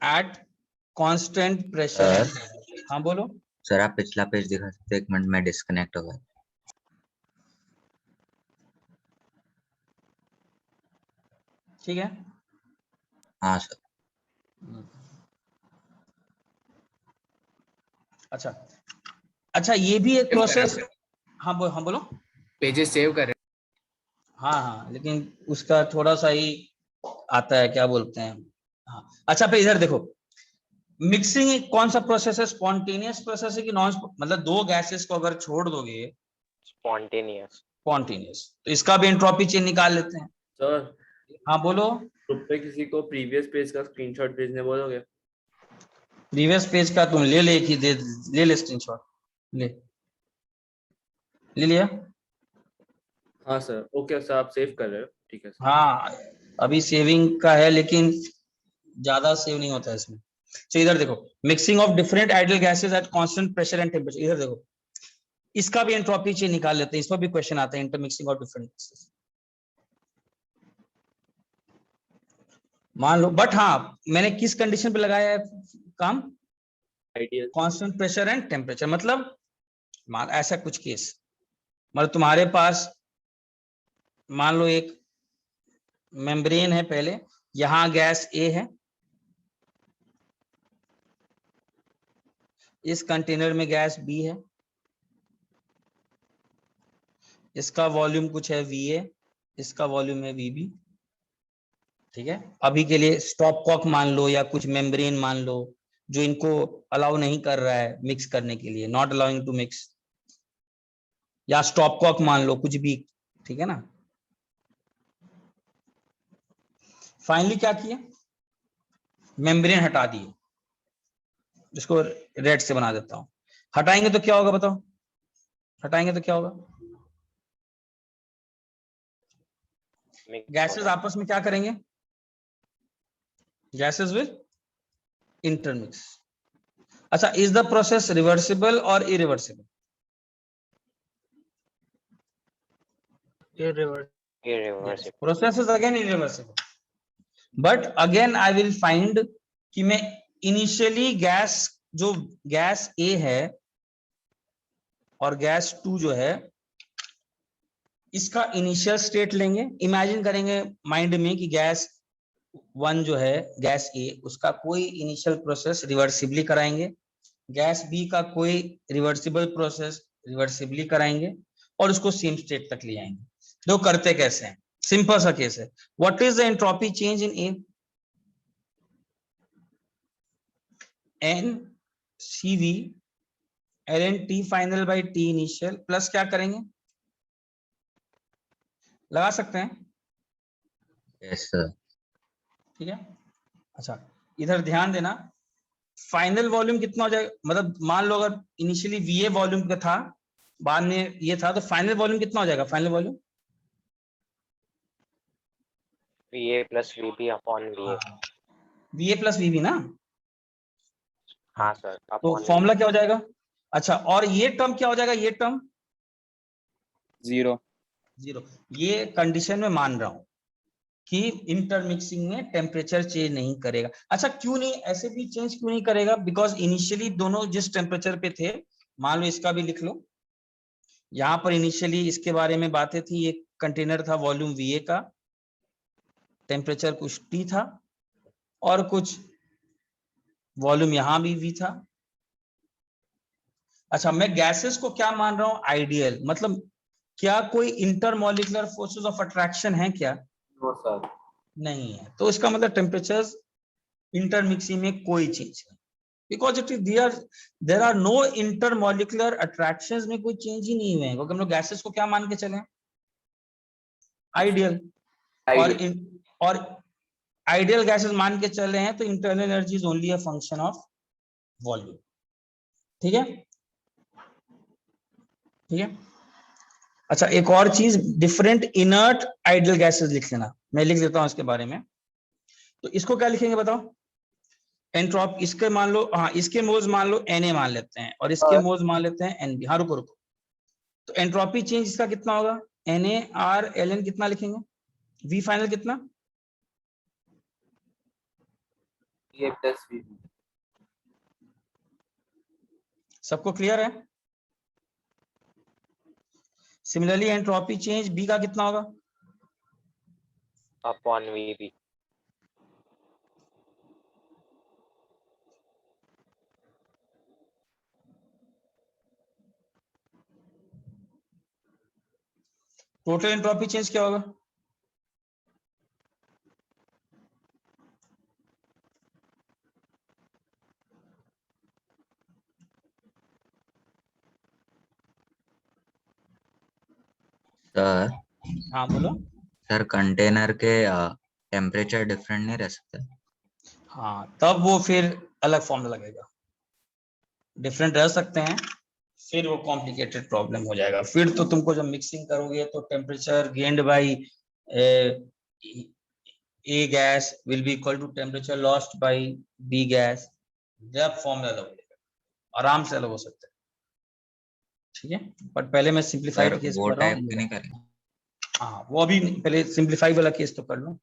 at constant pressure. हाँ बोलो सर, आप पिछला पेज दिखा सकते हैं? 1 मिनट में डिस्कनेक्ट हो गया। ठीक है। हाँ सर। अच्छा अच्छा ये भी एक प्रोसेस, हाँ हाँ बोलो। पेजेस सेव कर रहे हाँ हाँ, लेकिन उसका थोड़ा सा ही आता है, क्या बोलते हैं। हाँ अच्छा, फिर इधर देखो, मिक्सिंग कौन सा प्रोसेस है, स्पॉन्टेनियस प्रोसेस है कि नॉन, मतलब दो गैसेस को अगर छोड़ दोगे Spontaneous. स्पॉन्टेनियस, तो इसका भी एंट्रोपी चेंज निकाल लेते हैं। सर हाँ बोलो। ग्रुप पे किसी को प्रीवियस पेज का स्क्रीनशॉट भेजने बोलोगे? प्रीवियस पेज का तुम ले ले कि दे, ले स्क्रीनशॉट, ले लिया। हाँ सर, ओके सर, आप सेव कर रहे हो, ठीक है सर। हाँ अभी सेविंग का है, लेकिन ज्यादा सेव नहीं होता है इसमें। तो इधर देखो, mixing of different ideal gases at constant pressure and temperature, इधर देखो, इसका भी एंट्रोपी चेंज निकाल लेते हैं, इस पर भी क्वेश्चन आता है, इंटरमिक्सिंग ऑफ डिफरेंट गैसेस। मान लो, बट हाँ मैंने किस कंडीशन पे लगाया है काम, ideal constant pressure and temperature, मतलब मान ऐसा कुछ केस, मतलब तुम्हारे पास मान लो एक मेम्ब्रेन है, पहले यहां गैस ए है, इस कंटेनर में गैस बी है, इसका वॉल्यूम कुछ है VA, इसका वॉल्यूम है VB, ठीक है। अभी के लिए स्टॉप कॉक मान लो या कुछ मेम्ब्रेन मान लो, जो इनको अलाउ नहीं कर रहा है मिक्स करने के लिए, नॉट अलाउइंग टू मिक्स, या स्टॉप कॉक मान लो, कुछ भी, ठीक है ना। फाइनली क्या किया, मेम्ब्रेन हटा दिए, इसको रेड से बना देता हूं। हटाएंगे तो क्या होगा बताओ, हटाएंगे तो क्या होगा, गैसेस आपस में क्या करेंगे, गैसेस विल इंटरमिक्स। अच्छा, इज द प्रोसेस रिवर्सिबल और irreversible, Irreversible. Process is again irreversible, but again I will find कि मैं इनिशियली गैस, जो गैस ए है और गैस 2 जो है, इसका इनिशियल स्टेट लेंगे, इमेजिन करेंगे माइंड में कि गैस 1 जो है, गैस ए, उसका कोई इनिशियल प्रोसेस रिवर्सिबली कराएंगे, गैस बी का कोई रिवर्सिबल प्रोसेस रिवर्सिबली कराएंगे, और उसको सेम स्टेट तक ले आएंगे। तो करते कैसे हैं, सिंपल सा केस है, what is the entropy change in A, n CV ln T final by T initial, plus क्या करेंगे, लगा सकते हैं, यस सर। ठीक है। अच्छा इधर ध्यान देना, फाइनल वॉल्यूम कितना हो जाएगा, मतलब मान लो अगर इनिशियली VA वॉल्यूम का था, बाद में ये था, तो फाइनल वॉल्यूम कितना हो जाएगा, final volume VA plus VB upon VA. VA plus VB ना, हाँ सर, तो upon फॉर्मूला क्या हो जाएगा। अच्छा, और ये टर्म क्या हो जाएगा, ये टर्म 0. ये कंडीशन में मान रहा हूं कि इंटरमिक्सिंग में टेम्परेचर चेंज नहीं करेगा। अच्छा क्यों नहीं, ऐसे भी चेंज क्यों नहीं करेगा, बिकॉज इनिशियली दोनों जिस टेम्परेचर पे थे, मान लो इसका भी लिख लो, यहाँ पर इनिशियली इसके बारे में बातें थी, एक कंटेनर था वॉल्यूम VA का, टेम्परेचर कुछ T था, और कुछ वॉल्यूम यहाँ भी V था। अच्छा मैं गैसेस को क्या मान रहा हूं, आइडियल, मतलब क्या कोई इंटरमोलिकुलर फोर्सेस ऑफ अट्रैक्शन है क्या, नो सर, नहीं है, तो इसका मतलब टेम्परेचर इंटरमिक्सिंग में कोई चेंज नहीं, because it is there are no intermolecular attractions में कोई चेंज ही नहीं हुए हैं, क्योंकि हम लोग गैसेस को क्या मान के चले, आइडियल, और आइडियल गैसेस मान के चल रहे हैं, तो internal energy is only a function of volume, ठीक है, ठीक है। अच्छा एक और चीज, डिफरेंट इनर्ट आइडियल गैसेस लिख लेना, मैं लिख देता हूं इसके बारे में, तो इसको क्या लिखेंगे बताओ, एंट्रोप, इसके मान लो, हाँ इसके मोल्स मान लो Na मान लेते हैं, और इसके मोल्स मान लेते हैं Nb, हाँ रुको रुको, तो एंट्रोपी चेंज इसका कितना होगा, Na ln कितना लिखेंगे, V फाइनल कितना, VA plus VB. सबको क्लियर है। सिमिलरली एंट्रोपी चेंज B का कितना होगा, upon VB. Total entropy change क्या होगा? सर हाँ बोलो। सर कंटेनर के टेम्परेचर डिफरेंट नहीं रह सकते? हाँ तब वो फिर अलग फॉर्मूला लगेगा, डिफरेंट रह सकते हैं, फिर वो कॉम्प्लिकेटेड प्रॉब्लम हो जाएगा। फिर तो तुमको जब मिक्सिंग करोगे तो temperature gained by A gas will be equal to temperature lost by B gas, जब फॉर्मूला अलग हो जाएगा, आराम से अलग हो सकता है। ठीक है, बट पहले मैं सिंप्लीफाइड केस वो कर रहा टाइप हूँ। के नहीं करेंगे? हाँ वो अभी पहले सिंप्लीफाई वाला केस तो कर लो।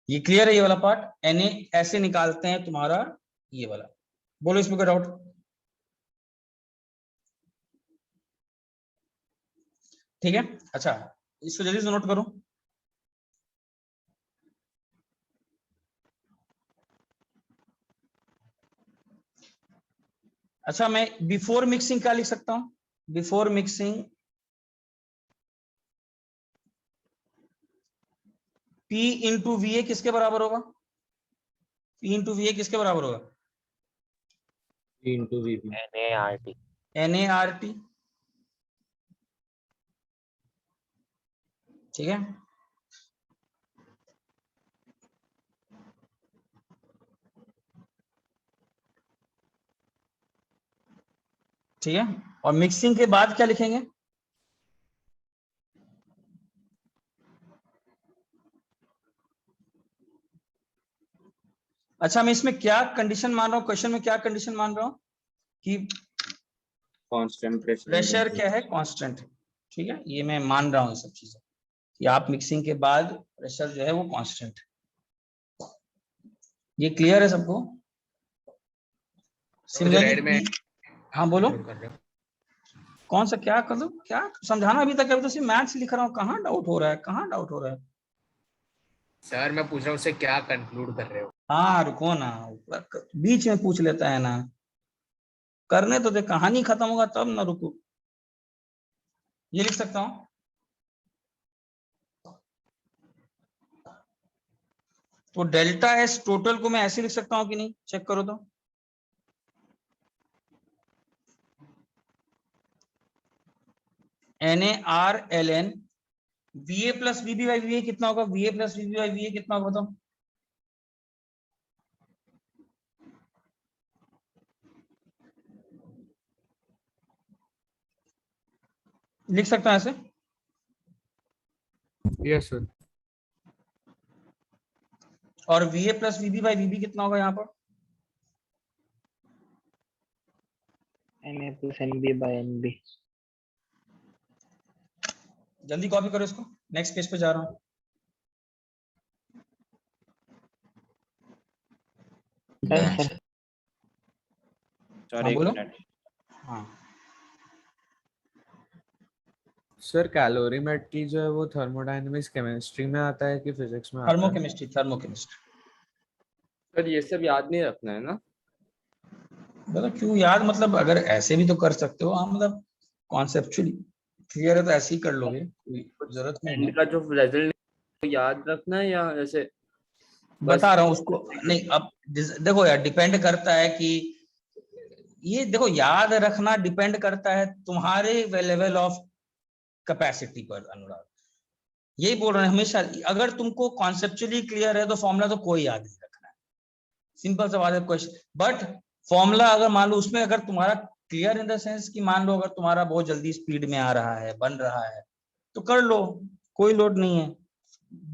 ये क्लियर है ये वाला पार्ट? Na ऐसे निकालते हैं तुम्हारा ये वाला, बोलो इसमें कोई डाउट? ठीक है, अच्छा इसको जल्दी से नोट करो। अच्छा मैं बिफोर मिक्सिंग क्या लिख सकता हूं? Before mixing P into VA किसके बराबर होगा? P इंटू VA किसके बराबर होगा? P into VB. NART. NART। ठीक है, ठीक है, और मिक्सिंग के बाद क्या लिखेंगे? अच्छा मैं इसमें क्या कंडीशन मान रहा हूँ, क्वेश्चन में क्या कंडीशन मान रहा हूँ कि कांस्टेंट प्रेशर क्या है? कांस्टेंट। ठीक है, ये मैं मान रहा हूँ सब चीजें कि आप मिक्सिंग के बाद प्रेशर जो है वो कांस्टेंट है। ये क्लियर है सबको? सिमिलरली हाँ बोलो कौन सा क्या कर दो, क्या समझाना अभी तक? अभी तो सिर्फ मैथ्स लिख रहा हूँ, कहाँ डाउट हो रहा है, कहाँ डाउट हो रहा है? सर मैं पूछ रहा हूँ उससे क्या कंक्लूड कर रहे हो? हाँ रुको ना, बीच में पूछ लेता है ना, करने तो दे, कहानी खत्म होगा तब ना, रुको। ये लिख सकता हूं, तो डेल्टा एस टोटल को मैं ऐसे लिख सकता हूं कि नहीं? चेक करो तो। NaRln VA plus VB by VA कितना होगा? VA plus VB by VA कितना होगा बताओ? लिख सकता हूं ऐसे? Yes sir. और VA plus VB by VB कितना होगा यहाँ पर? NA plus NB by NB। जल्दी कॉपी करो इसको, नेक्स्ट पेज पे जा रहा हूं। Done sir. सर हाँ एक बोलो। मिनट। हाँ सर कैलोरीमेट्री जो है वो थर्मोडायनेमिक्स केमिस्ट्री में आता है कि फिजिक्स में आता है? Thermochemistry, thermochemistry. सर ये सब याद नहीं रखना है ना? मतलब क्यों याद, मतलब अगर ऐसे भी तो कर सकते हो, हाँ मतलब कॉन्सेप्चुअली क्लियर है तो ऐसे ही कर लोगे, कोई जरूरत नहीं है। एंड का जो रिजल्ट याद रखना है या ऐसे बता रहा हूँ उसको, नहीं अब देखो यार, डिपेंड करता है कि ये देखो, याद रखना डिपेंड करता है तुम्हारे लेवल ऑफ कैपेसिटी पर अनुराग। यही बोल रहे हैं हमेशा, अगर तुमको कॉन्सेप्चुअली क्लियर है तो फॉर्मूला तो कोई याद नहीं रखना है, सिंपल सा बात है क्वेश्चन। बट फॉर्मूला अगर मान लो उसमें अगर तुम्हारा क्लियर इन द सेंस कि मान लो अगर तुम्हारा बहुत जल्दी स्पीड में आ रहा है, बन रहा है, तो कर लो, कोई लोड नहीं है।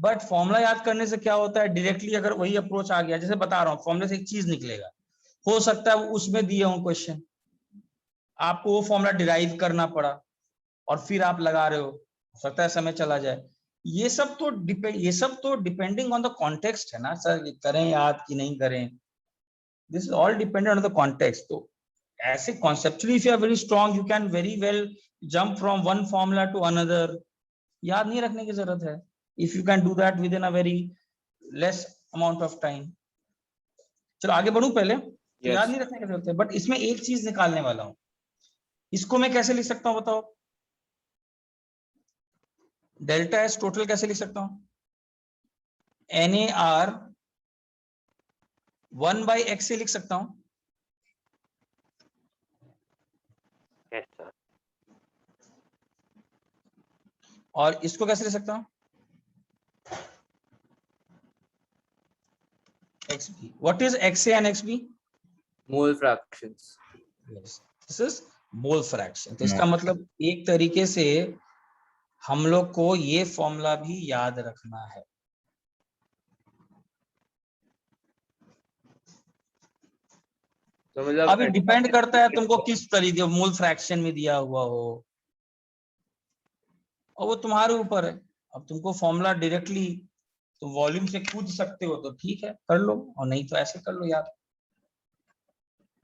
बट फॉर्मूला याद करने से क्या होता है, डायरेक्टली अगर वही अप्रोच आ गया, जैसे बता रहा हूँ, फॉर्मूले से एक चीज निकलेगा, हो सकता है उसमें दिए हों क्वेश्चन, आपको वो फॉर्मूला डिराइव करना पड़ा और फिर आप लगा रहे हो सकता है समय चला जाए। ये सब तो डिपेंडिंग ऑन द कॉन्टेक्स्ट है ना सर, करें याद कि नहीं करें, this is all dependent on the context. तो ऐसे conceptually if you are very strong, you can very well jump from one formula to another, याद नहीं रखने की जरूरत है, if you can do that within a very less amount of time. चलो आगे बढ़ूं पहले, तो याद नहीं रखने की जरूरत है, बट इसमें एक चीज निकालने वाला हूं, इसको मैं कैसे लिख सकता हूं बताओ? डेल्टा एस टोटल कैसे लिख सकता हूं? NaR 1/x से लिख सकता हूं। Yes sir. और इसको कैसे लिख सकता हूं? XB। What is XA and XB? Mole fractions. Yes, this is mole fraction. तो इसका मतलब एक तरीके से हम लोग को ये फॉर्मूला भी याद रखना है। तो मतलब अभी डिपेंड करता है तुमको किस तरीके मोल फ्रैक्शन में दिया हुआ हो, और वो तुम्हारे ऊपर है। अब तुमको फॉर्मूला डायरेक्टली तुम वॉल्यूम से पूछ सकते हो तो ठीक है कर लो, और नहीं तो ऐसे कर लो यार।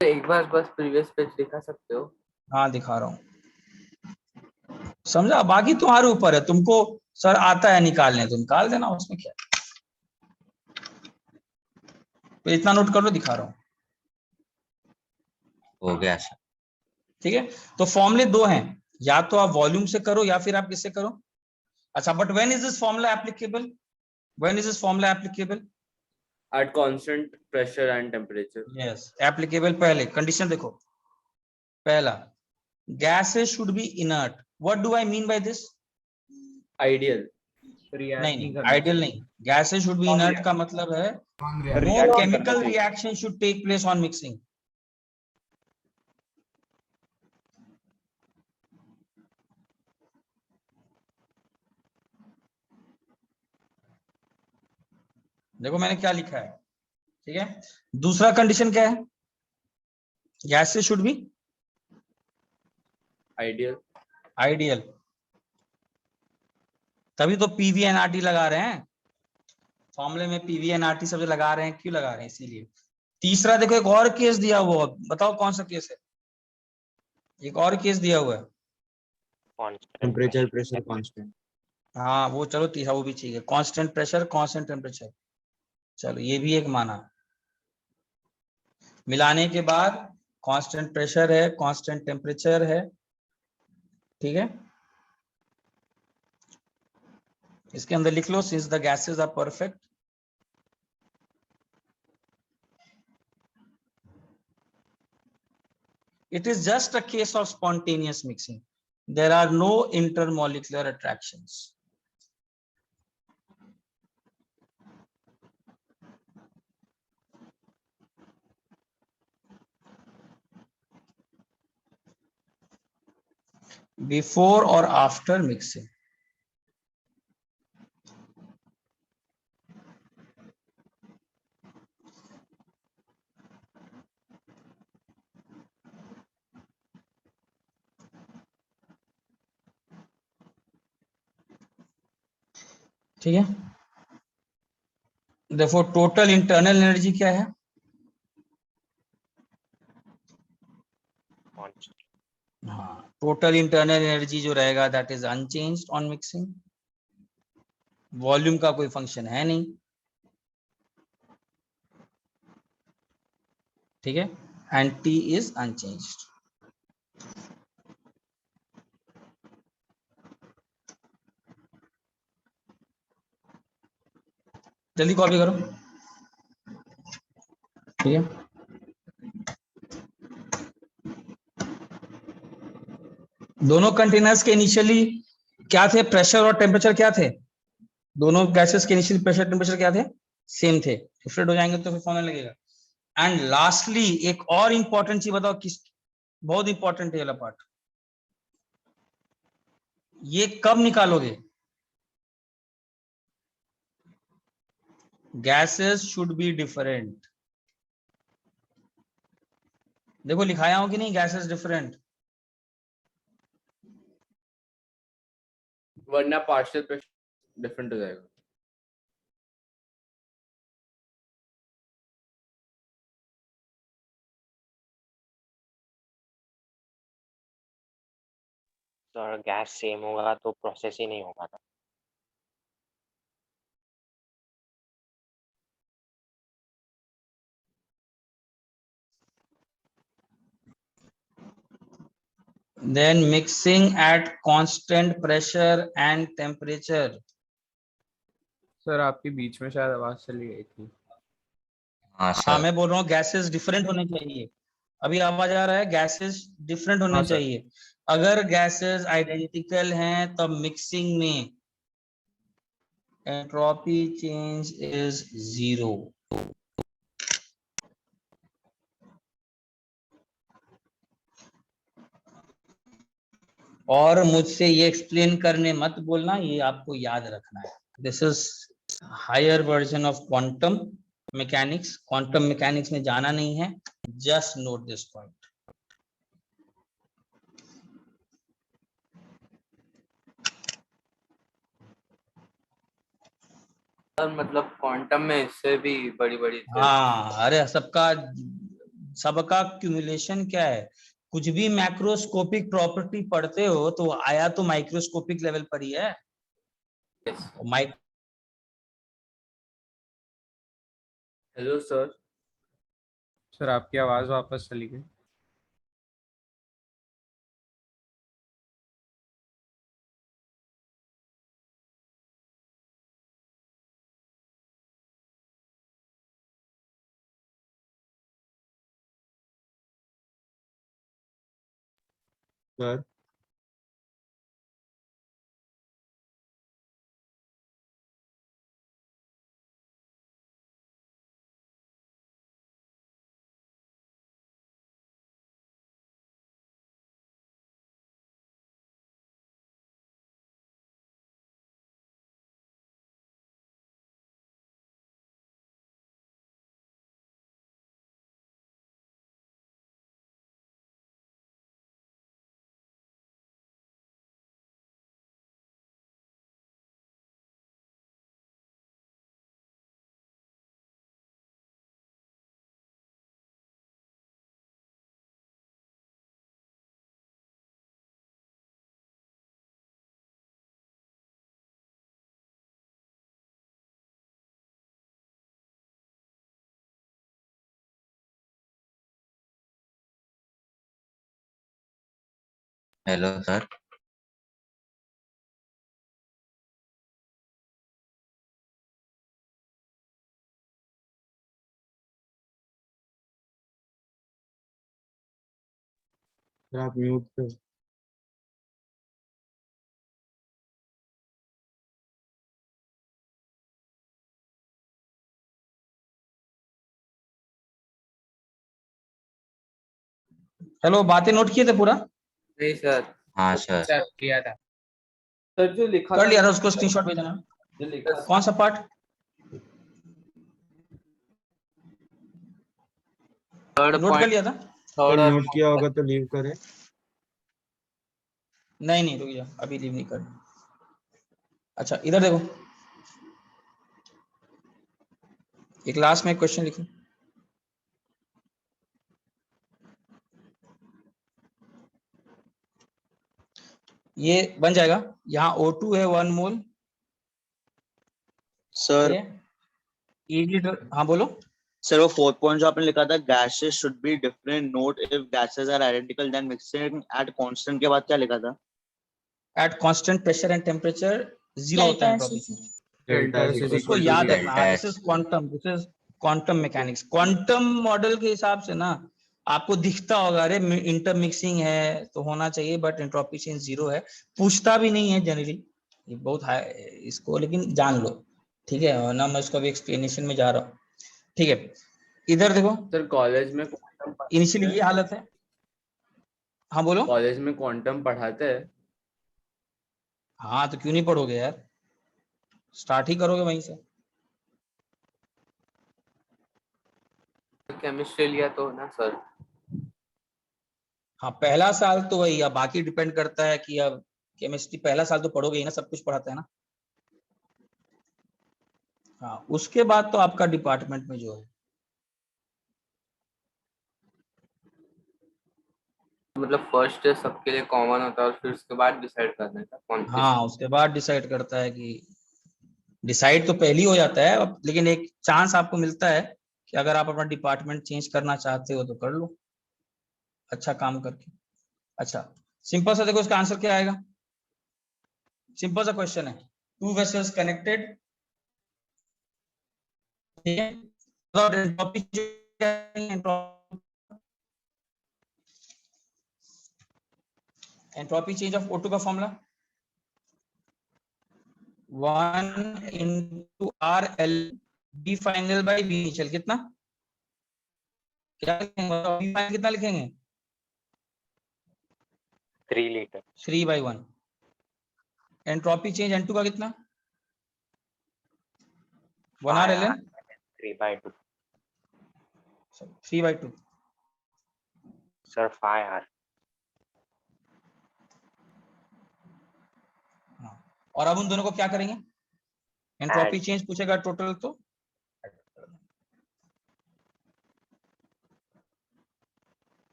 एक बार बस प्रीवियस पेज दिखा सकते हो? हाँ दिखा रहा हूँ, समझा? बाकी तुम्हारे ऊपर है, तुमको सर आता है निकालने तो निकाल देना, उसमें क्या है। तो इतना नोट कर लो, दिखा रहा हूँ। हो गया सर। ठीक है, तो फॉर्मूले दो हैं, या तो आप वॉल्यूम से करो या फिर आप किससे करो। अच्छा, but when is this formula applicable? When is this formula applicable? At constant pressure and temperature. Yes, applicable. पहले कंडीशन देखो, पहला gases should be inert. What do I mean by this? Ideal. नहीं, आइडियल नहीं, gases should be inert का मतलब है no chemical reaction should take place on mixing. देखो मैंने क्या लिखा है, ठीक है। दूसरा कंडीशन क्या है? gases should be ideal. Ideal, तभी तो PV लगा रहे हैं फॉर्मूले में। PV सब लगा रहे हैं, क्यों लगा रहे हैं? इसीलिए। तीसरा देखो, एक और केस दिया हुआ, बताओ कौन सा केस है? एक और केस दिया हुआ है, टेम्परेचर प्रेशर कांस्टेंट। हाँ वो चलो तीसरा वो भी चाहिए, कांस्टेंट प्रेशर कांस्टेंट टेम्परेचर। चलो ये भी एक माना, मिलाने के बाद कांस्टेंट प्रेशर है, कांस्टेंट टेम्परेचर है, ठीक है। इसके अंदर लिख लो, since the gases are perfect, it is just a case of spontaneous mixing. There are no intermolecular attractions. Before or after mixing. ठीक है, देखो टोटल इंटरनल एनर्जी क्या है? हाँ, टोटल इंटरनल एनर्जी जो रहेगा that is unchanged on mixing. Volume का कोई फंक्शन है नहीं, ठीक है, एंड T इज अनचेंज्ड। जल्दी कॉपी करो, ठीक है। दोनों कंटेनर्स के इनिशियली क्या थे? प्रेशर और टेम्परेचर क्या थे? दोनों गैसेस के इनिशियल प्रेशर टेम्परेचर क्या थे? सेम थे। डिफरेंट हो जाएंगे तो फिर फॉर्मूला लगेगा। एंड लास्टली एक और इंपॉर्टेंट चीज बताओ, किस बहुत इंपॉर्टेंट है ये वाला पार्ट, ये कब निकालोगे? Gases should be different. देखो लिखाया हो कि नहीं, गैसेस डिफरेंट, वरना पार्शियल प्रेशर डिफरेंट हो जाएगा। सर गैस सेम होगा तो प्रोसेस ही नहीं होगा ना। then mixing at constant pressure and temperature. Sir आपकी बीच में शायद आवाज चली गई थी। हाँ मैं बोल रहा हूँ गैसेस डिफरेंट होने चाहिए। अभी आवाज आ रहा है? गैसेस डिफरेंट होने हाँ, सर। चाहिए। अगर गैसेस आइडेंटिकल हैं तब मिक्सिंग में एंट्रोपी चेंज इज 0। और मुझसे ये एक्सप्लेन करने मत बोलना, ये आपको याद रखना है। This is higher version of quantum mechanics. Quantum mechanics में जाना नहीं है, just note this point. Sir मतलब क्वांटम में इससे भी बड़ी बड़ी हाँ, अरे सबका क्यूमुलेशन क्या है? कुछ भी मैक्रोस्कोपिक प्रॉपर्टी पढ़ते हो तो आया तो माइक्रोस्कोपिक लेवल पर ही है। Hello sir. सर आपकी आवाज वापस चली गई। Sir hello sir. आप म्यूट पे। हेलो, बातें नोट किए थे पूरा? नहीं सर। हाँ सर। सर किया था। सर जो लिखा कर था लिया था, उसको स्क्रीनशॉट भेजना। जो लिखा था कौन सा पार्ट? थर्ड नोट कर लिया था? सर नोट किया होगा तो लीव करें। नहीं रुक जा, अभी लीव नहीं करना। अच्छा इधर देखो, एक लास्ट में क्वेश्चन लिखो। ये बन जाएगा। यहाँ O2 है 1 मोल सर। हाँ बोलो। सर वो 4th पॉइंट जो आपने लिखा था, gases should be different note if gases are identical then mixing at constant के बाद क्या लिखा था? At constant pressure and temperature 0 होता है एंट्रोपी। डेल्टा इज इसको इक्वल टू याद 0। रखना। This is quantum, this is quantum mechanics. Quantum model के हिसाब से ना आपको दिखता होगा, अरे इंटरमिक्सिंग है तो होना चाहिए, बट एंट्रोपी चेंज 0 है। पूछता भी नहीं है जनरली, ये बहुत हाई इसको, लेकिन जान लो ठीक है, और ना मैं इसको अभी एक्सप्लेनेशन में जा रहा हूँ। ठीक है, इधर देखो। सर कॉलेज में इनिशियली ये हालत है। हाँ बोलो। कॉलेज में क्वांटम पढ़ाते हैं। हाँ तो क्यों नहीं पढ़ोगे यार, स्टार्ट ही करोगे वहीं से। केमिस्ट्री लिया तो ना सर। हाँ पहला साल तो वही, अब बाकी डिपेंड करता है कि अब केमिस्ट्री पहला साल तो पढ़ोगे ही ना, सब कुछ पढ़ाते हैं ना। हाँ उसके बाद तो आपका डिपार्टमेंट में जो है, मतलब फर्स्ट सबके लिए कॉमन होता है और फिर उसके बाद डिसाइड करने का कौन सी। हाँ उसके बाद डिसाइड करता है कि डिसाइड तो पहले ही हो जाता है अब, लेकिन एक चांस आपको मिलता है कि अगर आप अपना डिपार्टमेंट चेंज करना चाहते हो तो कर लो अच्छा काम करके। अच्छा सिंपल सा देखो इसका आंसर क्या आएगा, सिंपल सा क्वेश्चन है, 2 वेसल्स कनेक्टेड, ठीक है, और एंट्रोपी चेंज ऑफ O2 का formula 1 into RL B final by B initial, कितना क्या लिखेंगे, B फाइनल कितना लिखेंगे, 3 लीटर 3/1। एंट्रोपी चेंज N2 का कितना 1 RLN 3/2 3/2 सर 5R। और अब उन दोनों को क्या करेंगे, एंट्रोपी चेंज पूछेगा टोटल तो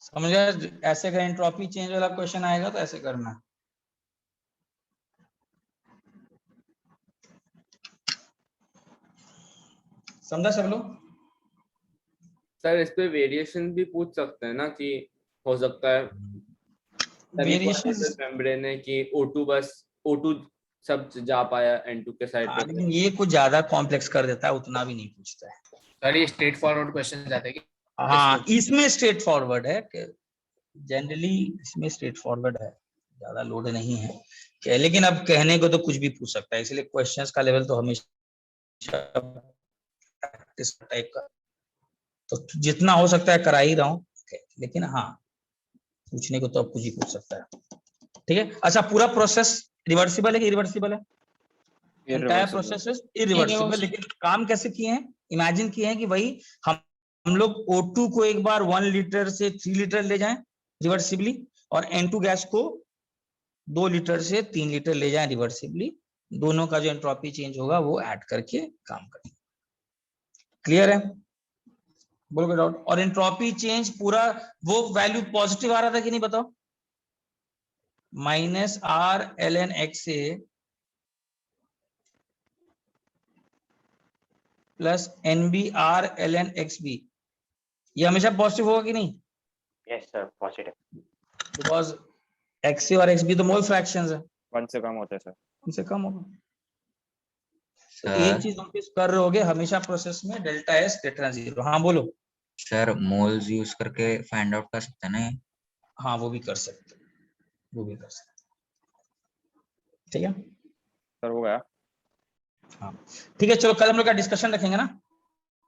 समझ गए, ऐसे का एंट्रोपी चेंज वाला क्वेश्चन आएगा तो ऐसे करना है। समझा सब लोग? सर इस पे वेरिएशन भी पूछ सकते हैं ना कि हो सकता है वेरिएशन मेम्ब्रेन है कि O2 बस O2 सब जा पाया N2 के साइड पे, लेकिन ये कुछ ज्यादा कॉम्प्लेक्स कर देता है, उतना भी नहीं पूछता है। सर ये स्ट्रेट फॉरवर्ड क्वेश्चन जाते हैं कि हाँ इसमें स्ट्रेट फॉरवर्ड है, जनरली इसमें स्ट्रेट फॉरवर्ड है, ज्यादा लोड नहीं है, लेकिन अब कहने को तो कुछ भी पूछ सकता है, इसलिए क्वेश्चंस का लेवल तो हमेशा प्रैक्टिस टाइप का, तो जितना हो सकता है करा ही रहा हूँ, लेकिन हाँ पूछने को तो अब कुछ ही पूछ सकता है, ठीक है। अच्छा पूरा प्रोसेस रिवर्सिबल है कि इरिवर्सिबल है? एंटायर प्रोसेस इज इरिवर्सिबल, लेकिन काम कैसे किए हैं, इमेजिन किए हैं कि वही हम लोग O2 को एक बार 1 लीटर से 3 लीटर ले जाएं रिवर्सिबली, और N2 गैस को 2 लीटर से 3 लीटर ले जाएं रिवर्सिबली, दोनों का जो एंट्रोपी चेंज होगा वो ऐड करके काम करें। क्लियर है? बोलो डाउट? और एंट्रोपी चेंज पूरा वो वैल्यू पॉजिटिव आ रहा था कि नहीं बताओ, -RlnXA प्लस NbRlnXb, ये हमेशा पॉजिटिव होगा कि नहीं? Yes sir positive, because XA और XB तो मोल फ्रैक्शंस है, 1 से कम होते हैं सर, उनसे कम होगा। तो एक चीज नोटिस कर रहे होगे हमेशा प्रोसेस में डेल्टा S ग्रेटर देन 0। हाँ बोलो सर, मोल्स यूज करके फाइंड आउट कर सकते हैं ना ये? हाँ वो भी कर सकते, वो भी कर सकते, ठीक है सर हो गया। हाँ ठीक है, चलो कल हम लोग का डिस्कशन रखेंगे ना।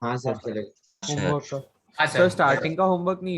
हाँ सर चलेगा। होमवर्क का हाँ सर स्टार्टिंग का होमवर्क नहीं